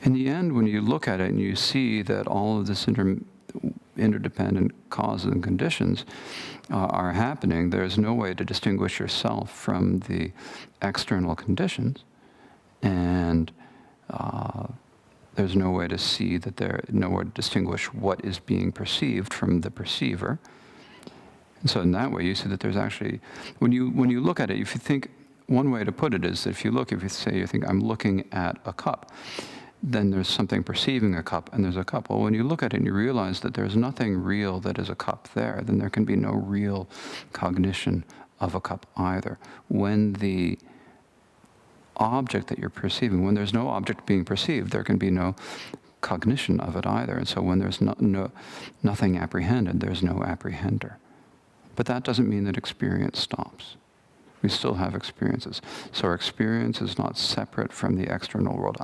In the end, when you look at it and you see that all of this interdependent causes and conditions are happening, there's no way to distinguish yourself from the external conditions, and there's no way to see that no way to distinguish what is being perceived from the perceiver. And so in that way, you see that there's actually, when you look at it, if you think, one way to put it is that if you think, I'm looking at a cup, then there's something perceiving a cup, and there's a cup. Well, when you look at it and you realize that there's nothing real that is a cup there, then there can be no real cognition of a cup either. When the object that you're perceiving, when there's no object being perceived, there can be no cognition of it either. And so when there's nothing apprehended, there's no apprehender. But that doesn't mean that experience stops. We still have experiences. So our experience is not separate from the external world.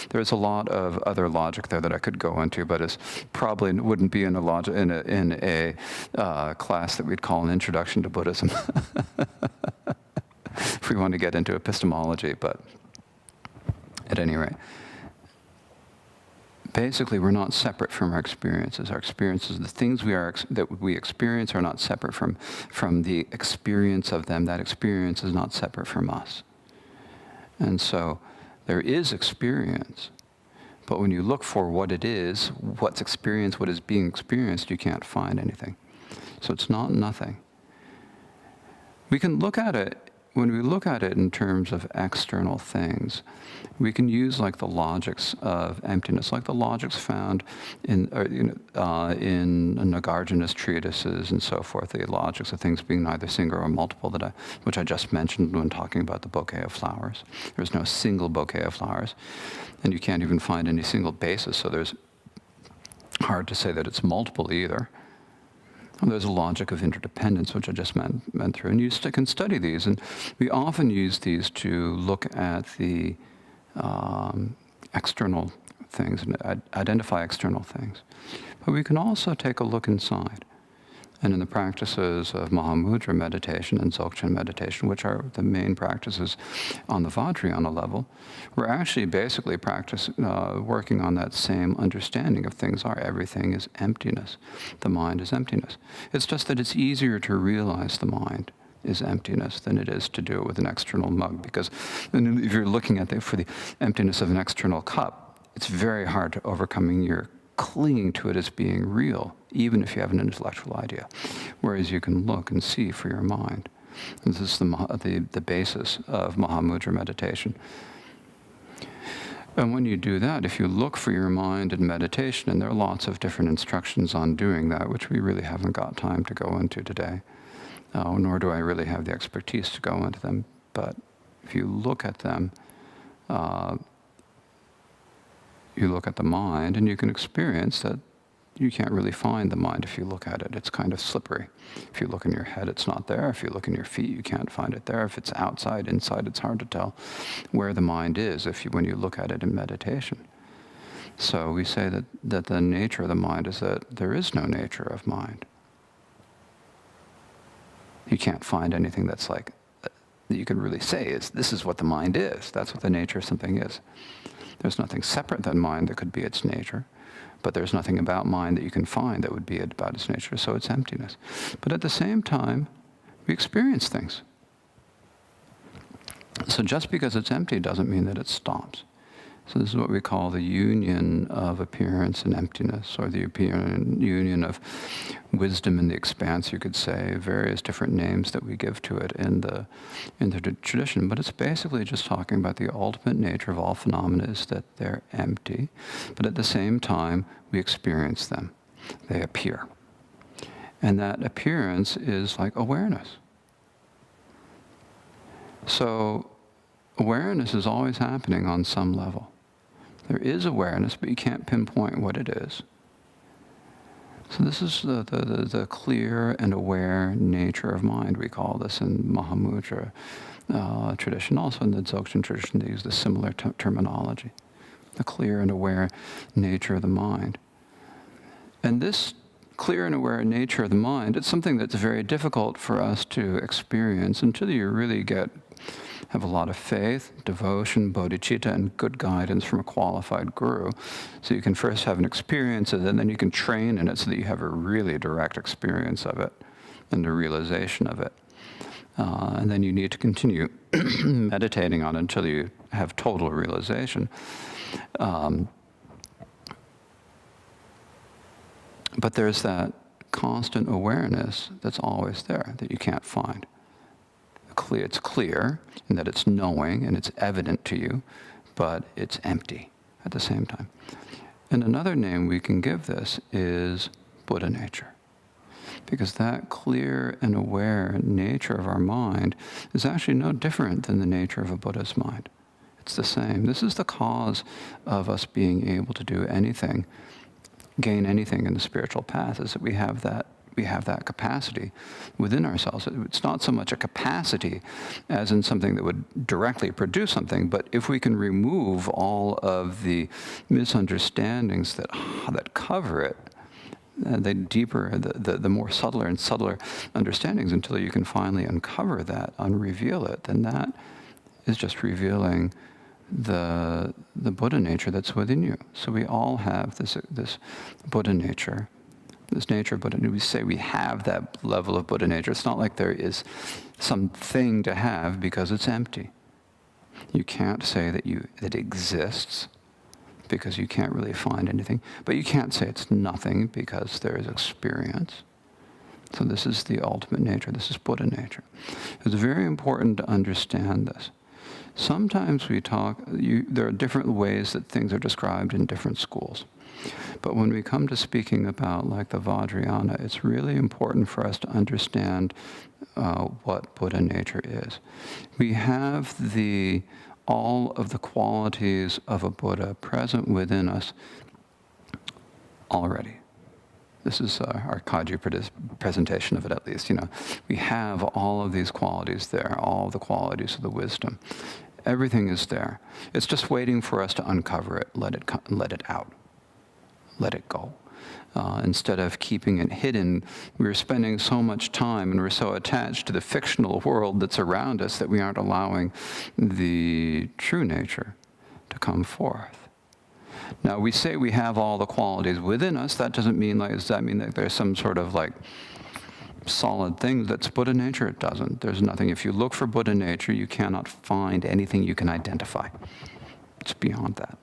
There's a lot of other logic there that I could go into, but it probably wouldn't be in a class that we'd call an Introduction to Buddhism. If we want to get into epistemology, but at any rate. Basically, we're not separate from our experiences. Our experiences, the things that we experience, are not separate from the experience of them. That experience is not separate from us. And so there is experience, but when you look for what it is, what's experienced, what is being experienced, you can't find anything. So it's not nothing. We can look at it, when we look at it in terms of external things, we can use like the logics of emptiness, like the logics found in Nagarjuna's treatises and so forth, the logics of things being neither single or multiple, which I just mentioned when talking about the bouquet of flowers. There's no single bouquet of flowers, and you can't even find any single basis, so there's hard to say that it's multiple either. There's a logic of interdependence, which I just went through. And you can study these, and we often use these to look at the external things and identify external things. But we can also take a look inside. And in the practices of Mahamudra Meditation and Dzogchen Meditation, which are the main practices on the Vajrayana level, we're actually basically working on that same understanding of things are. Everything is emptiness. The mind is emptiness. It's just that it's easier to realize the mind is emptiness than it is to do it with an external mug, because if you're looking at for the emptiness of an external cup, it's very hard to overcome your clinging to it as being real, even if you have an intellectual idea. Whereas you can look and see for your mind. And this is the basis of Mahamudra meditation. And when you do that, if you look for your mind in meditation, and there are lots of different instructions on doing that, which we really haven't got time to go into today, nor do I really have the expertise to go into them, but if you look at them, you look at the mind, and you can experience that you can't really find the mind if you look at it. It's kind of slippery. If you look in your head, it's not there. If you look in your feet, you can't find it there. If it's outside, inside, it's hard to tell where the mind is when you look at it in meditation. So we say that the nature of the mind is that there is no nature of mind. You can't find anything that's like, that you can really say is, this is what the mind is. That's what the nature of something is. There's nothing separate than mind that could be its nature. But there's nothing about mind that you can find that would be about its nature, so it's emptiness. But at the same time, we experience things. So just because it's empty doesn't mean that it stops. So this is what we call the union of appearance and emptiness, or the union of wisdom and the expanse, you could say, various different names that we give to it in the tradition. But it's basically just talking about the ultimate nature of all phenomena is that they're empty, but at the same time, we experience them. They appear. And that appearance is like awareness. So awareness is always happening on some level. There is awareness, but you can't pinpoint what it is. So this is the clear and aware nature of mind. We call this in Mahamudra tradition. Also in the Dzogchen tradition, they use the similar terminology. The clear and aware nature of the mind. And this clear and aware nature of the mind, it's something that's very difficult for us to experience until you really have a lot of faith, devotion, bodhicitta, and good guidance from a qualified guru. So you can first have an experience, and then you can train in it so that you have a really direct experience of it and the realization of it. And then you need to continue meditating on it until you have total realization. But there's that constant awareness that's always there that you can't find. It's clear in that it's knowing and it's evident to you, but it's empty at the same time. And another name we can give this is Buddha nature. Because that clear and aware nature of our mind is actually no different than the nature of a Buddha's mind. It's the same. This is the cause of us being able to do anything, gain anything in the spiritual path, is that we have that capacity within ourselves. It's not so much a capacity as in something that would directly produce something, but if we can remove all of the misunderstandings that cover it, the deeper, the more subtler and subtler understandings until you can finally uncover that, unreveal it, then that is just revealing the Buddha nature that's within you. So we all have this Buddha nature. This nature of Buddha, we say we have that level of Buddha nature. It's not like there is something to have because it's empty. You can't say that it exists because you can't really find anything. But you can't say it's nothing because there is experience. So this is the ultimate nature. This is Buddha nature. It's very important to understand this. Sometimes we there are different ways that things are described in different schools. But when we come to speaking about like the Vajrayana, it's really important for us to understand what Buddha nature is. We have all of the qualities of a Buddha present within us already. This is our Kaji presentation of it, at least. We have all of these qualities there, all the qualities of the wisdom. Everything is there. It's just waiting for us to uncover it, let it out. Let it go. Instead of keeping it hidden, we're spending so much time and we're so attached to the fictional world that's around us that we aren't allowing the true nature to come forth. Now, we say we have all the qualities within us. That doesn't mean does that mean that there's some sort of solid thing that's Buddha nature? It doesn't. There's nothing. If you look for Buddha nature, you cannot find anything you can identify. It's beyond that.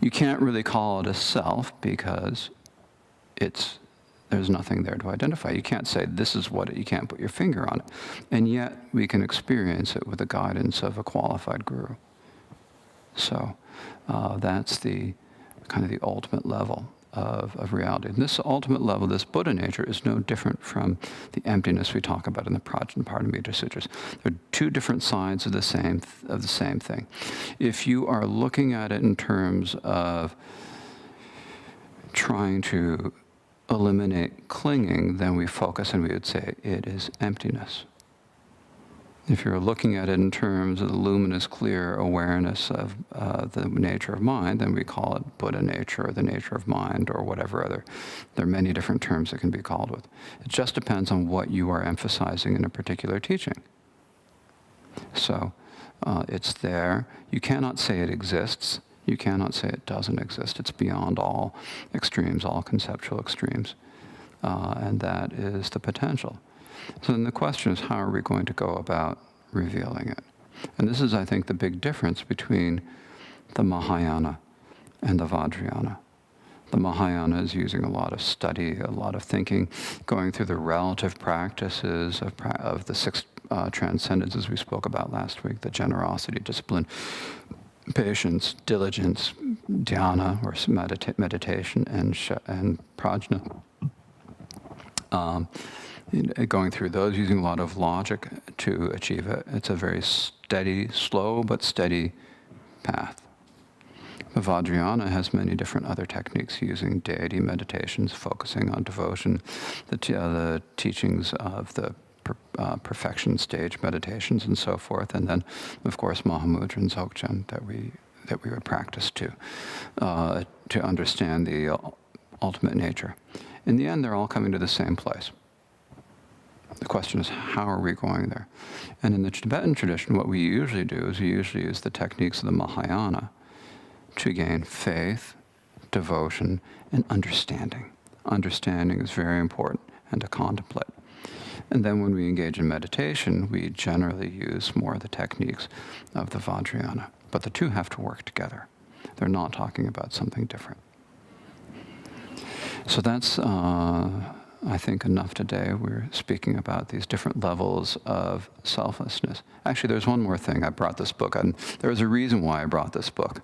You can't really call it a self because there's nothing there to identify. You can't say this is what you can't put your finger on it. And yet we can experience it with the guidance of a qualified guru. So that's the kind of the ultimate level of reality. And this ultimate level, this Buddha nature, is no different from the emptiness we talk about in the Paramita Sutras. They're two different sides of the same thing. If you are looking at it in terms of trying to eliminate clinging, then we focus and we would say it is emptiness. If you're looking at it in terms of the luminous, clear awareness of the nature of mind, then we call it Buddha nature or the nature of mind or whatever other. There are many different terms that can be called with. It just depends on what you are emphasizing in a particular teaching. So it's there. You cannot say it exists. You cannot say it doesn't exist. It's beyond all extremes, all conceptual extremes. And that is the potential. So then the question is, how are we going to go about revealing it? And this is, I think, the big difference between the Mahayana and the Vajrayana. The Mahayana is using a lot of study, a lot of thinking, going through the relative practices of the six transcendences we spoke about last week, the generosity, discipline, patience, diligence, dhyana, or meditation, and prajna. Going through those, using a lot of logic to achieve it. It's a very steady, slow but steady path. The Vajrayana has many different other techniques, using deity meditations, focusing on devotion, the teachings of the perfection stage meditations and so forth, and then, of course, Mahamudra and Dzogchen that we would practice to understand the ultimate nature. In the end, they're all coming to the same place. The question is, how are we going there? And in the Tibetan tradition, what we usually do is we usually use the techniques of the Mahayana to gain faith, devotion, and understanding. Understanding is very important, and to contemplate. And then when we engage in meditation, we generally use more of the techniques of the Vajrayana. But the two have to work together. They're not talking about something different. So that's, I think, enough today. We're speaking about these different levels of selflessness. Actually, there's one more thing. I brought this book, and there was a reason why I brought this book.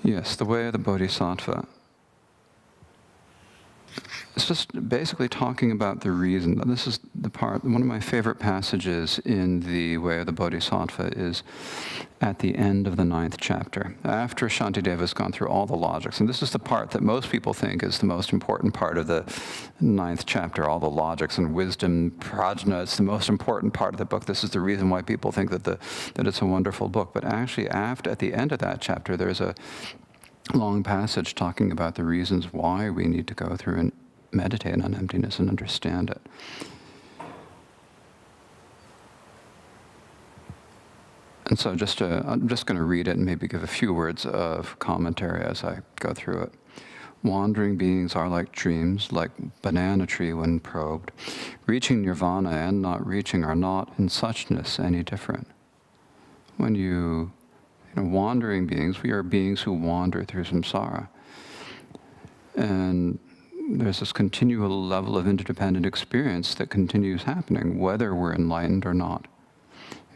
Yes, the way of the Bodhisattva. It's just basically talking about the reason. This is the part, one of my favorite passages in the Way of the Bodhisattva is at the end of the 9th chapter. After Shantideva has gone through all the logics, and this is the part that most people think is the most important part of the 9th chapter, all the logics and wisdom, prajna, it's the most important part of the book. This is the reason why people think that it's a wonderful book. But actually, at the end of that chapter, there's a long passage talking about the reasons why we need to go through and meditate on emptiness and understand it. And so I'm just going to read it and maybe give a few words of commentary as I go through it. Wandering beings are like dreams, like banana tree when probed. Reaching nirvana and not reaching are not in suchness any different. When wandering beings, we are beings who wander through samsara. And there's this continual level of interdependent experience that continues happening, whether we're enlightened or not.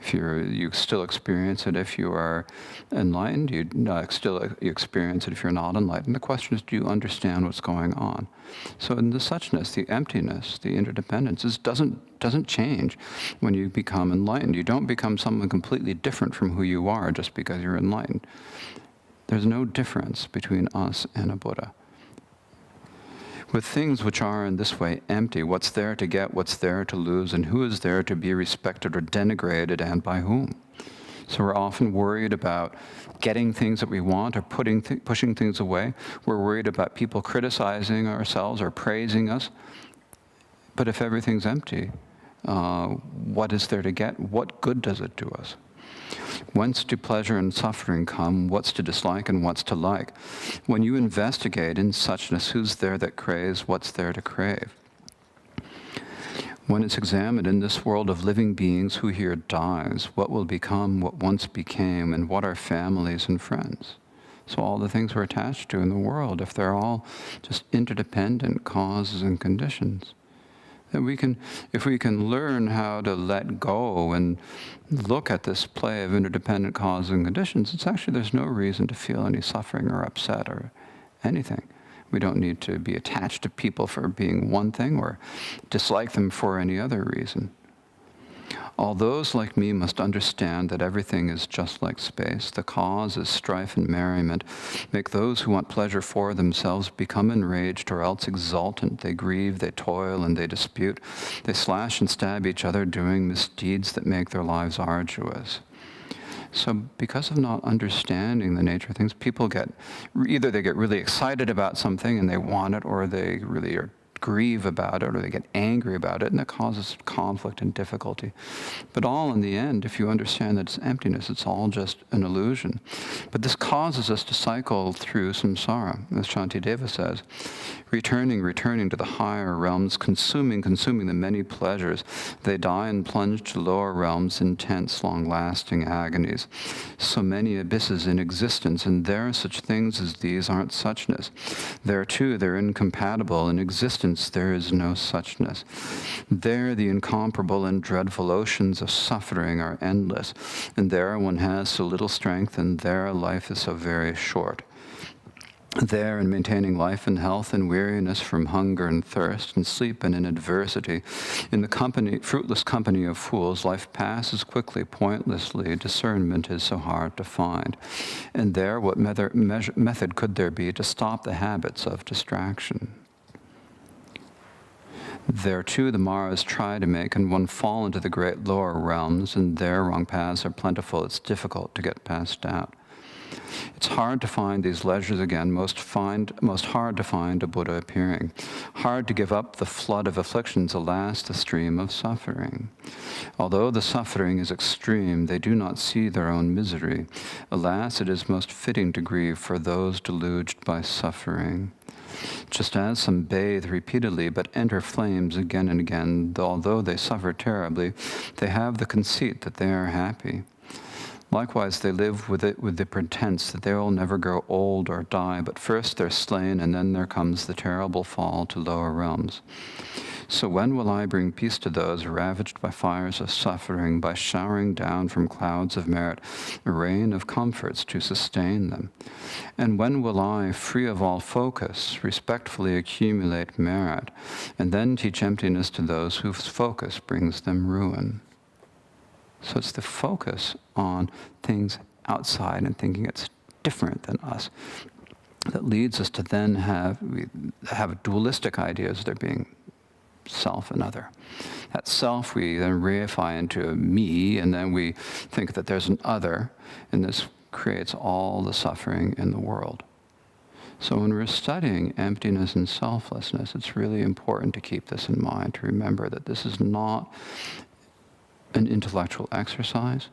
If you still experience it if you are enlightened, you experience it if you're not enlightened. The question is, do you understand what's going on? So in the suchness, the emptiness, the interdependence, doesn't change when you become enlightened. You don't become someone completely different from who you are just because you're enlightened. There's no difference between us and a Buddha. With things which are in this way empty, what's there to get, what's there to lose, and who is there to be respected or denigrated, and by whom? So we're often worried about getting things that we want or pushing things away. We're worried about people criticizing ourselves or praising us. But if everything's empty, what is there to get? What good does it do us? Whence do pleasure and suffering come? What's to dislike and what's to like? When you investigate in suchness, who's there that craves? What's there to crave? When it's examined in this world of living beings, who here dies, what will become what once became, and what are families and friends? So all the things we're attached to in the world, if they're all just interdependent causes and conditions, that if we can learn how to let go and look at this play of interdependent causes and conditions, it's actually, there's no reason to feel any suffering or upset or anything. We don't need to be attached to people for being one thing or dislike them for any other reason. All those like me must understand that everything is just like space. The cause is strife and merriment. Make those who want pleasure for themselves become enraged or else exultant. They grieve, they toil, and they dispute. They slash and stab each other, doing misdeeds that make their lives arduous. So because of not understanding the nature of things, people either they get really excited about something and they want it, or they really grieve about it, or they get angry about it, and that causes conflict and difficulty. But all in the end, if you understand that it's emptiness, it's all just an illusion. But this causes us to cycle through samsara, as Shantideva says, returning to the higher realms, consuming the many pleasures. They die and plunge to lower realms, intense, long-lasting agonies. So many abysses in existence, and there such things as these aren't suchness. There too, they're incompatible. In existence, there is no suchness. There, the incomparable and dreadful oceans of suffering are endless, and there one has so little strength, and there life is so very short. There, in maintaining life and health and weariness from hunger and thirst and sleep and in adversity, in the fruitless company of fools, life passes quickly, pointlessly. Discernment is so hard to find. And there, what method could there be to stop the habits of distraction? There too the Maras try to make and one fall into the great lower realms, and there wrong paths are plentiful. It's difficult to get past doubt. It's hard to find these leisures again, most hard to find a Buddha appearing. Hard to give up the flood of afflictions, alas, the stream of suffering. Although the suffering is extreme, they do not see their own misery. Alas, it is most fitting to grieve for those deluged by suffering. Just as some bathe repeatedly but enter flames again and again, although they suffer terribly, they have the conceit that they are happy. Likewise, they live with the pretense that they will never grow old or die, but first they're slain, and then there comes the terrible fall to lower realms. So when will I bring peace to those ravaged by fires of suffering, by showering down from clouds of merit a rain of comforts to sustain them? And when will I, free of all focus, respectfully accumulate merit, and then teach emptiness to those whose focus brings them ruin? So it's the focus on things outside and thinking it's different than us that leads us to then have dualistic ideas, there being self and other. That self we then reify into a me, and then we think that there's an other, and this creates all the suffering in the world. So when we're studying emptiness and selflessness, it's really important to keep this in mind, to remember that this is not an intellectual exercise.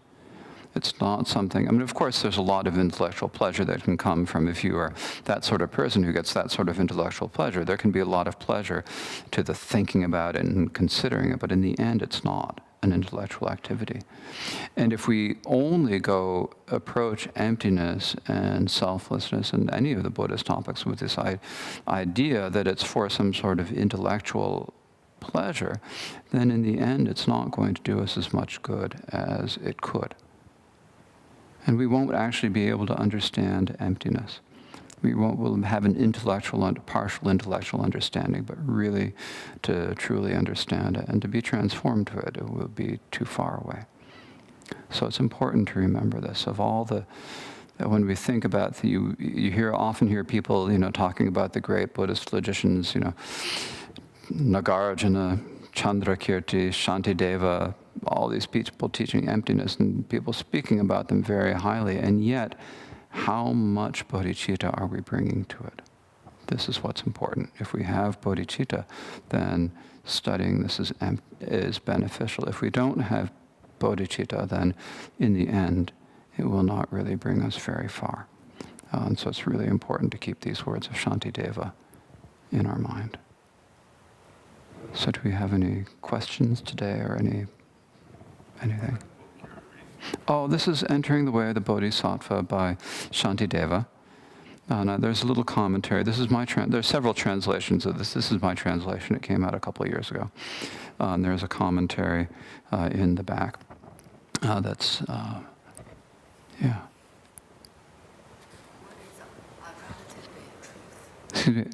It's not something, of course there's a lot of intellectual pleasure that can come from, if you are that sort of person who gets that sort of intellectual pleasure, there can be a lot of pleasure to the thinking about it and considering it, but in the end it's not an intellectual activity. And if we only approach emptiness and selflessness and any of the Buddhist topics with this idea that it's for some sort of intellectual pleasure, then in the end it's not going to do us as much good as it could. And we won't actually be able to understand emptiness. We'll have an partial intellectual understanding, but really to truly understand it and to be transformed to it, it will be too far away. So it's important to remember this. That when we think about, you often hear people, talking about the great Buddhist logicians, Nagarjuna, Chandrakirti, Shantideva, all these people teaching emptiness and people speaking about them very highly, and yet how much bodhicitta are we bringing to it? This is what's important. If we have bodhicitta, then studying this is beneficial. If we don't have bodhicitta, then in the end it will not really bring us very far. And so it's really important to keep these words of Shantideva in our mind. So do we have any questions today or anything? Oh, this is Entering the Way of the Bodhisattva by Shantideva. Now there's a little commentary. This is my there's several translations of this. This is my translation. It came out a couple of years ago. And there's a commentary in the back. That's yeah. What is relatively truth? Excuse me.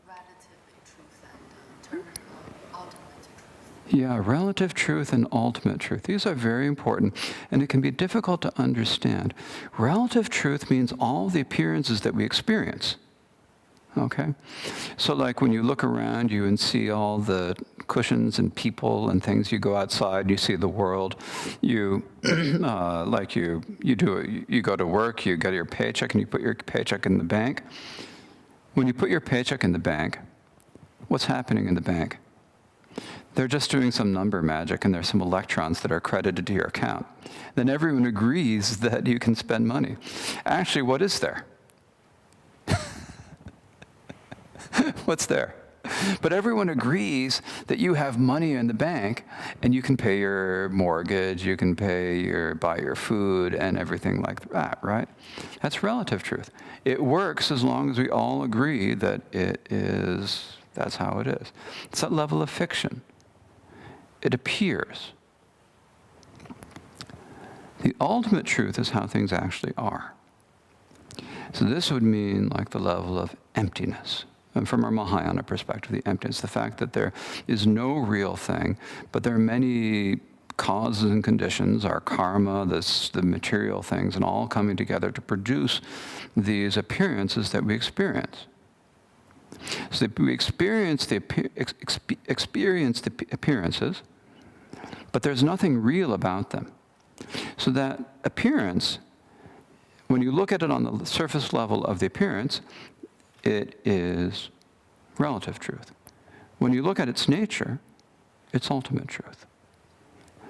Relatively truth and term ultimate truth. Yeah, relative truth and ultimate truth. These are very important, and it can be difficult to understand. Relative truth means all the appearances that we experience. Okay? So like when you look around you and see all the cushions and people and things, you go outside, you see the world, you you go to work, you get your paycheck and you put your paycheck in the bank. When you put your paycheck in the bank, what's happening in the bank? They're just doing some number magic and there's some electrons that are credited to your account. Then everyone agrees that you can spend money. Actually, what is there? What's there? But everyone agrees that you have money in the bank and you can pay your mortgage, you can buy your food and everything like that, right? That's relative truth. It works as long as we all agree that that's how it is. It's that level of fiction. It appears. The ultimate truth is how things actually are. So this would mean like the level of emptiness. And from our Mahayana perspective, the emptiness, the fact that there is no real thing, but there are many causes and conditions, our karma, the material things, and all coming together to produce these appearances that we experience. So that we experience the appearances, but there's nothing real about them. So that appearance, when you look at it on the surface level of the appearance, it is relative truth. When you look at its nature, it's ultimate truth.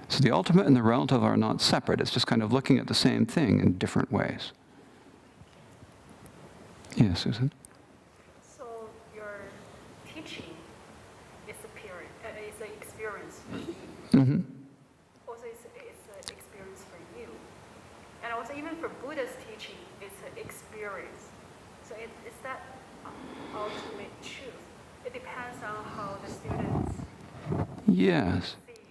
So the ultimate and the relative are not separate. It's just kind of looking at the same thing in different ways. Yes, Susan? So your teaching is an experience for you. Mm-hmm. Also, it's an experience for you. And also, even for Buddha's teaching, it's an experience. So is that ultimate truth? It depends on how the students Yes. perceive.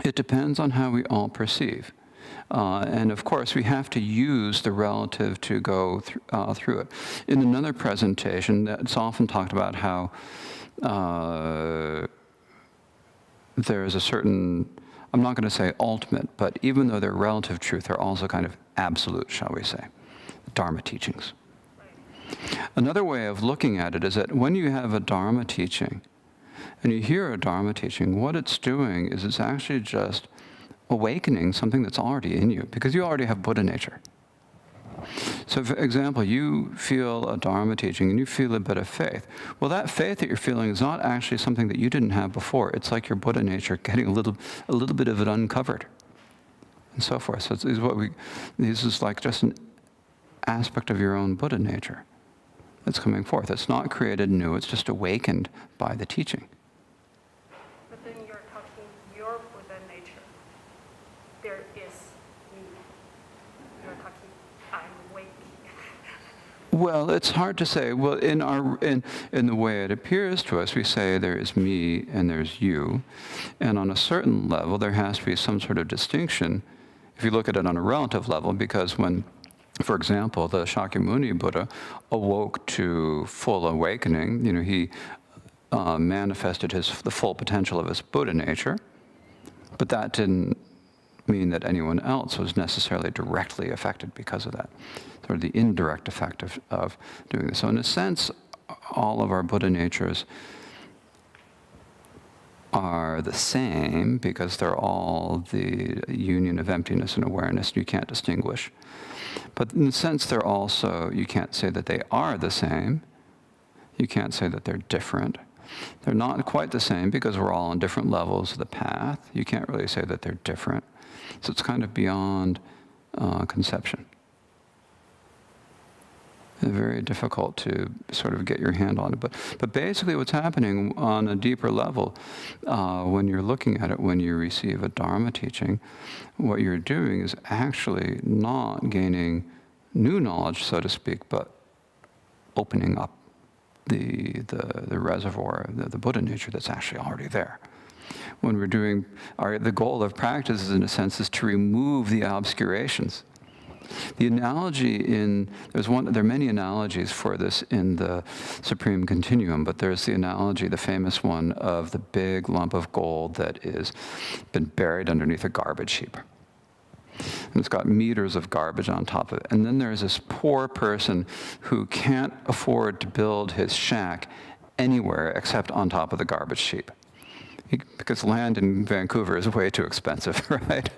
It depends on how we all perceive. And of course, we have to use the relative to go through it. In another presentation, it's often talked about how there is a certain, I'm not going to say ultimate, but even though they're relative truth, they're also kind of absolute, shall we say, Dharma teachings. Another way of looking at it is that when you have a Dharma teaching, and you hear a Dharma teaching, what it's doing is it's actually just awakening something that's already in you, because you already have Buddha nature. So for example, you feel a Dharma teaching and you feel a bit of faith. Well, that faith that you're feeling is not actually something that you didn't have before. It's like your Buddha nature getting a little bit of it uncovered, and so forth. So this is like just an aspect of your own Buddha nature that's coming forth. It's not created new, it's just awakened by the teaching. But then you're talking your Buddha nature. There is me. You're talking, I'm waking. Well, it's hard to say. Well, in the way it appears to us, we say there is me and there's you. And on a certain level, there has to be some sort of distinction, if you look at it on a relative level, because when, for example, the Shakyamuni Buddha awoke to full awakening, he manifested the full potential of his Buddha nature, but that didn't mean that anyone else was necessarily directly affected because of that. Sort of the indirect effect of doing this. So in a sense, all of our Buddha natures are the same because they're all the union of emptiness and awareness, and you can't distinguish. But in a sense, they're also, you can't say that they are the same. You can't say that they're different. They're not quite the same because we're all on different levels of the path. You can't really say that they're different. So it's kind of beyond conception. very difficult to sort of get your hand on it. But basically what's happening on a deeper level, when you're looking at it, when you receive a Dharma teaching, what you're doing is actually not gaining new knowledge, so to speak, but opening up the reservoir, the Buddha nature that's actually already there. When we're doing, the goal of practice, in a sense, is to remove the obscurations. The analogy there are many analogies for this in the Supreme Continuum, but there's the analogy, the famous one, of the big lump of gold that is been buried underneath a garbage heap. And it's got meters of garbage on top of it. And then there's this poor person who can't afford to build his shack anywhere except on top of the garbage heap. Because land in Vancouver is way too expensive, right?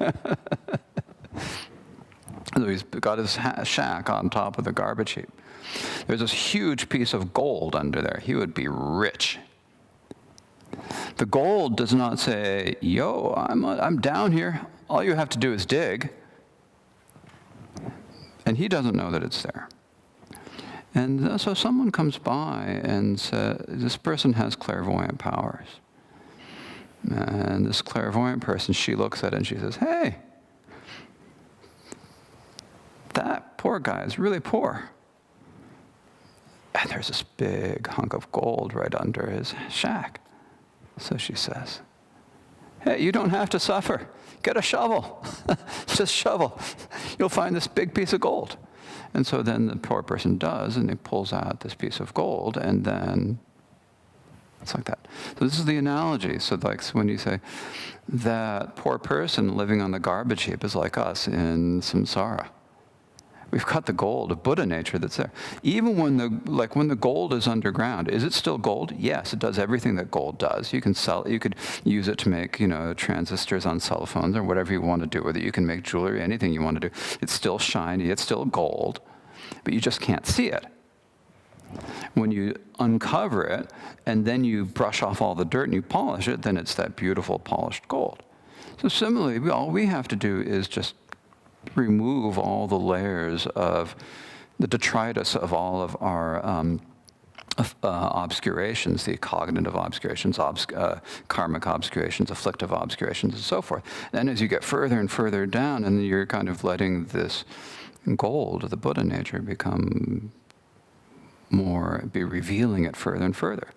So he's got his shack on top of the garbage heap. There's this huge piece of gold under there. He would be rich. The gold does not say, yo, I'm down here. All you have to do is dig. And he doesn't know that it's there. And so someone comes by and says, this person has clairvoyant powers. And this clairvoyant person, she looks at it and she says, hey, that poor guy is really poor. And there's this big hunk of gold right under his shack. So she says, hey, you don't have to suffer. Get a shovel. Just shovel. You'll find this big piece of gold. And so then the poor person does, and he pulls out this piece of gold, and then it's like that. So this is the analogy. So when you say that poor person living on the garbage heap is like us in samsara. We've got the gold, the Buddha nature that's there. Even when the gold is underground, is it still gold? Yes, it does everything that gold does. You can sell, you could use it to make, transistors on cell phones or whatever you want to do with it. You can make jewelry, anything you want to do. It's still shiny, it's still gold, but you just can't see it. When you uncover it and then you brush off all the dirt and you polish it, then it's that beautiful polished gold. So similarly, all we have to do is just remove all the layers of the detritus of all of our obscurations, the cognitive obscurations, karmic obscurations, afflictive obscurations, and so forth. And as you get further and further down, and you're kind of letting this gold, the Buddha nature, be revealing it further and further.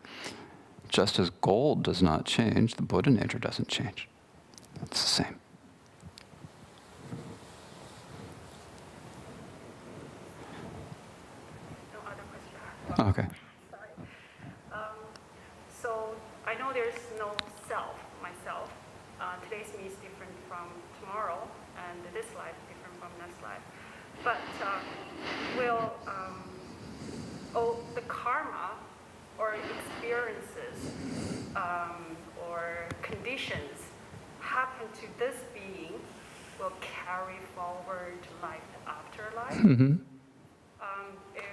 Just as gold does not change, the Buddha nature doesn't change. It's the same. Okay. Sorry. So I know there's no self, myself. Today's me is different from tomorrow, and this life different from next life. But will the karma or experiences or conditions happen to this being will carry forward life after life? Mm-hmm. If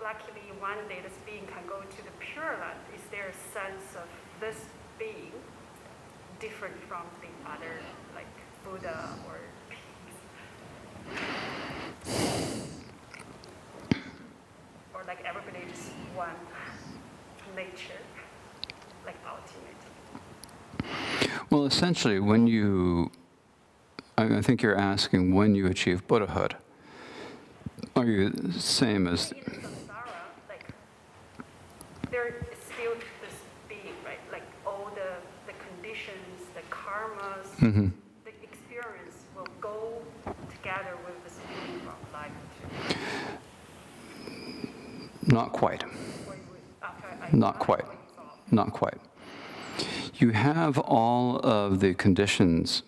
luckily one day this being can go to the Pure Land, is there a sense of this being different from the other, like Buddha or peace? Or like everybody is one nature, like ultimate? Well, essentially, I think you're asking when you achieve Buddhahood. Are you the same as... In samsara, like, there is still this being, right? Like all the conditions, the karmas, Mm-hmm. the experience will go together with this being from life to... Not quite. Not quite. Not quite. You have all of the conditions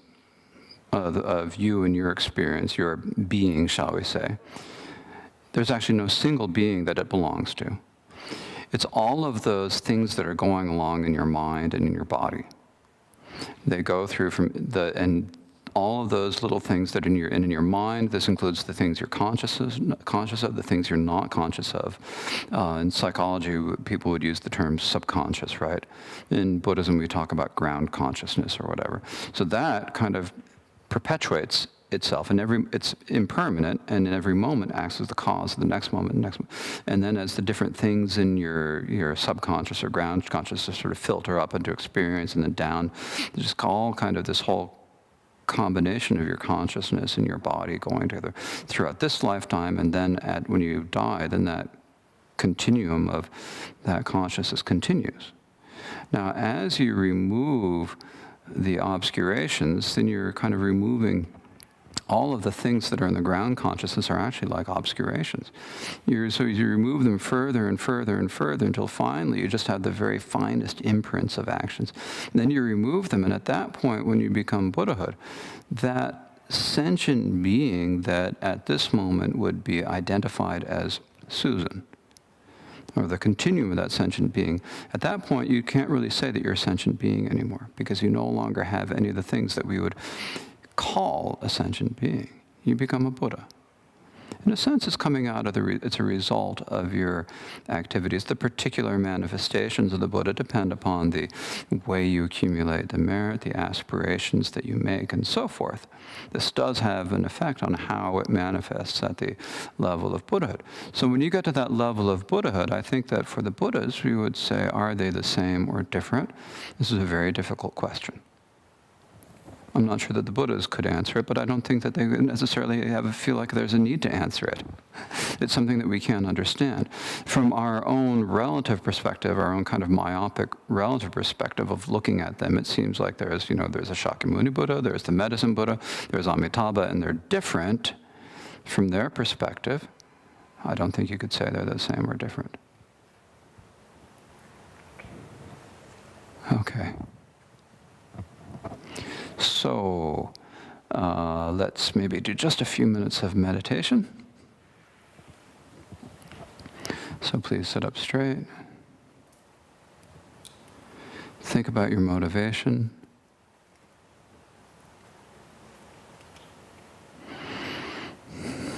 of you and your experience, your being, shall we say. There's actually no single being that it belongs to. It's all of those things that are going along in your mind and in your body. They go through and all of those little things that in your mind. This includes the things you're conscious of, the things you're not conscious of. In psychology, people would use the term subconscious, right? In Buddhism, we talk about ground consciousness or whatever. So that kind of perpetuates itself, and it's impermanent, and in every moment acts as the cause of the next moment, and then as the different things in your subconscious or ground consciousness sort of filter up into experience and then down, there's just all kind of this whole combination of your consciousness and your body going together throughout this lifetime, and then when you die, then that continuum of that consciousness continues. Now, as you remove the obscurations, then you're kind of removing all of the things that are in the ground consciousness are actually like obscurations. So you remove them further and further and further until finally you just have the very finest imprints of actions. And then you remove them, and at that point, when you become Buddhahood, that sentient being that at this moment would be identified as Susan, or the continuum of that sentient being, at that point you can't really say that you're a sentient being anymore, because you no longer have any of the things that we would call a sentient being. You become a Buddha. In a sense, it's coming out of it's a result of your activities. The particular manifestations of the Buddha depend upon the way you accumulate the merit, the aspirations that you make, and so forth. This does have an effect on how it manifests at the level of Buddhahood. So when you get to that level of Buddhahood, I think that for the Buddhas, we would say, are they the same or different? This is a very difficult question. I'm not sure that the Buddhas could answer it, but I don't think that they necessarily feel like there's a need to answer it. It's something that we can't understand. From our own relative perspective, our own kind of myopic relative perspective of looking at them, it seems like there's a Shakyamuni Buddha, there's the medicine Buddha, there's Amitabha, and they're different from their perspective. I don't think you could say they're the same or different. Okay. So let's maybe do just a few minutes of meditation. So please sit up straight. Think about your motivation.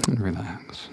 And relax.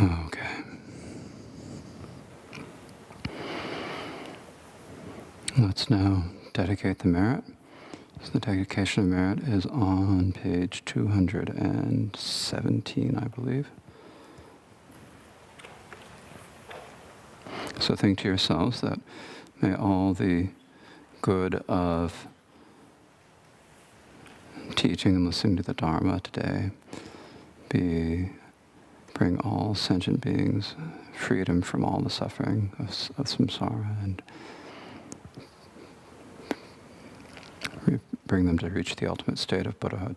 Okay. Let's now dedicate the merit. So the dedication of merit is on page 217, I believe. So think to yourselves that may all the good of teaching and listening to the Dharma today bring all sentient beings freedom from all the suffering of samsara and bring them to reach the ultimate state of Buddhahood.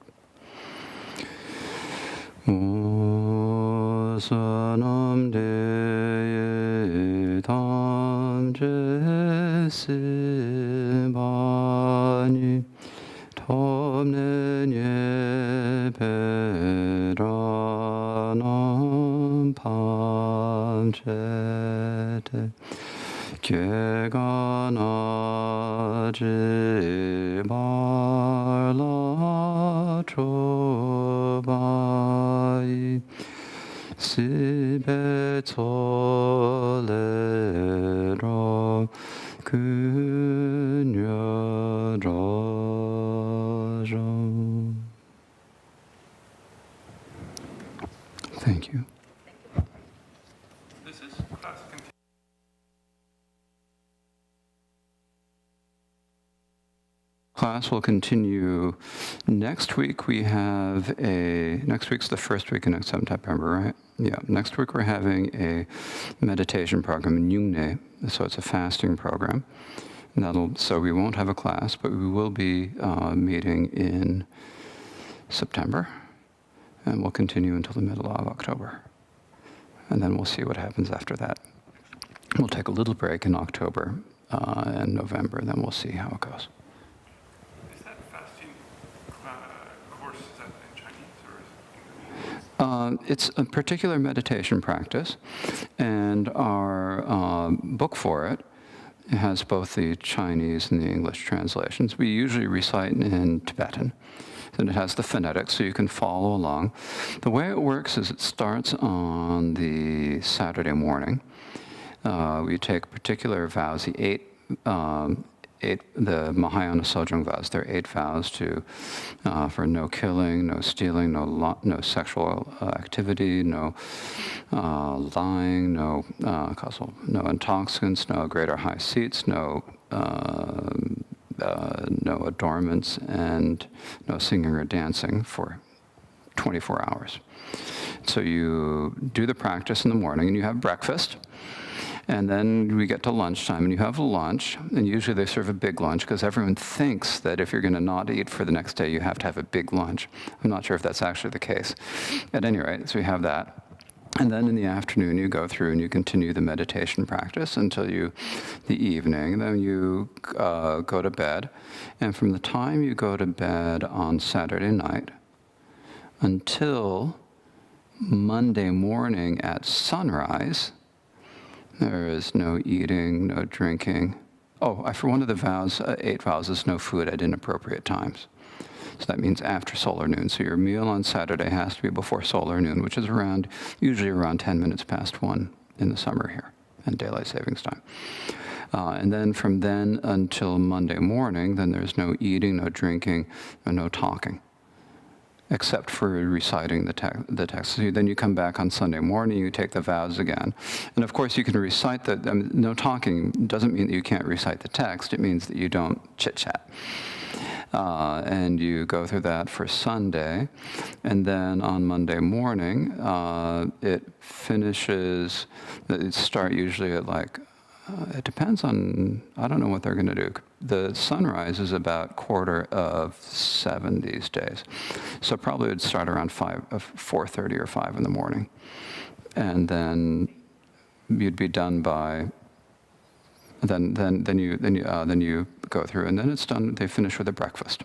Osanam de tam jesibani tomnenye peranam pamchete Keganaji barla chobai sibe tolero kunyarajo. Thank you. This is class continued. Class will continue next week. Next week's the first week in September, right? Yeah, next week we're having a meditation program, Nyungne, so it's a fasting program. So we won't have a class, but we will be meeting in September, and we'll continue until the middle of October. And then we'll see what happens after that. We'll take a little break in October and November, and then we'll see how it goes. Course, is that in Chinese or is it It's a particular meditation practice, and our book for it has both the Chinese and the English translations. We usually recite in Tibetan, and it has the phonetics, so you can follow along. The way it works is it starts on the Saturday morning. We take particular vows, the Mahayana Sojong vows. There are 8 vows for no killing, no stealing, no sexual activity, no lying, no intoxicants, no great or high seats, no adornments, and no singing or dancing for 24 hours. So you do the practice in the morning, and you have breakfast. And then we get to lunchtime, and you have lunch, and usually they serve a big lunch because everyone thinks that if you're going to not eat for the next day, you have to have a big lunch. I'm not sure if that's actually the case. At any rate, so we have that. And then in the afternoon, you go through and you continue the meditation practice until the evening. Then you go to bed. And from the time you go to bed on Saturday night until Monday morning at sunrise, there is no eating, no drinking. For one of the vows, 8 vows, is no food at inappropriate times. So that means after solar noon. So your meal on Saturday has to be before solar noon, which is usually around 10 minutes past 1 in the summer here, and daylight savings time. And then from then until Monday morning, then there's no eating, no drinking, and no talking, except for reciting the text. So then you come back on Sunday morning, you take the vows again. And of course you can recite no talking doesn't mean that you can't recite the text, it means that you don't chit-chat. And you go through that for Sunday, and then on Monday morning, it start usually at it depends on, I don't know what they're going to do. The sunrise is about 6:45 these days. So probably it would start around 4:30 or 5 in the morning. And then you'd be done by, then you go through, and then it's done, they finish with a breakfast.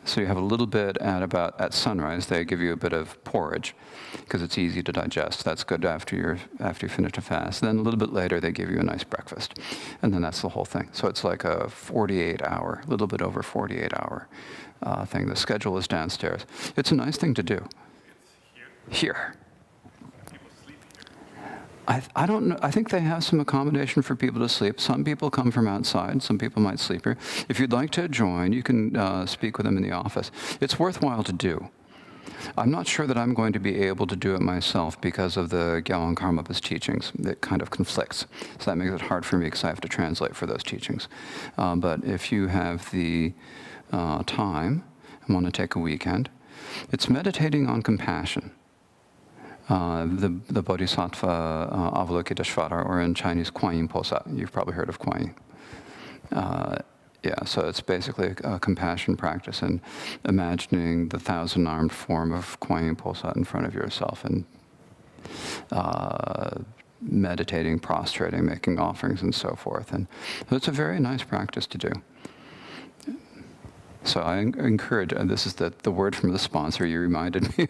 So you have a little bit at sunrise, they give you a bit of porridge, because it's easy to digest. That's good after you finish a fast. Then a little bit later, they give you a nice breakfast. And then that's the whole thing. So it's like a 48-hour, a little bit over 48-hour thing. The schedule is downstairs. It's a nice thing to do. It's here? Here. People sleep I don't know. I think they have some accommodation for people to sleep. Some people come from outside. Some people might sleep here. If you'd like to join, you can speak with them in the office. It's worthwhile to do. I'm not sure that I'm going to be able to do it myself because of the Gyalwang Karmapa's teachings. It kind of conflicts. So that makes it hard for me because I have to translate for those teachings. But if you have the time and want to take a weekend, it's meditating on compassion. The Bodhisattva Avalokiteshvara, or in Chinese, Kuan Yin Posa. You've probably heard of Kuan Yin. Yeah, so it's basically a compassion practice and imagining the 1,000-armed form of Kuan Yin Posa in front of yourself and meditating, prostrating, making offerings, and so forth. And so it's a very nice practice to do. So I encourage, and this is the word from the sponsor, you reminded me.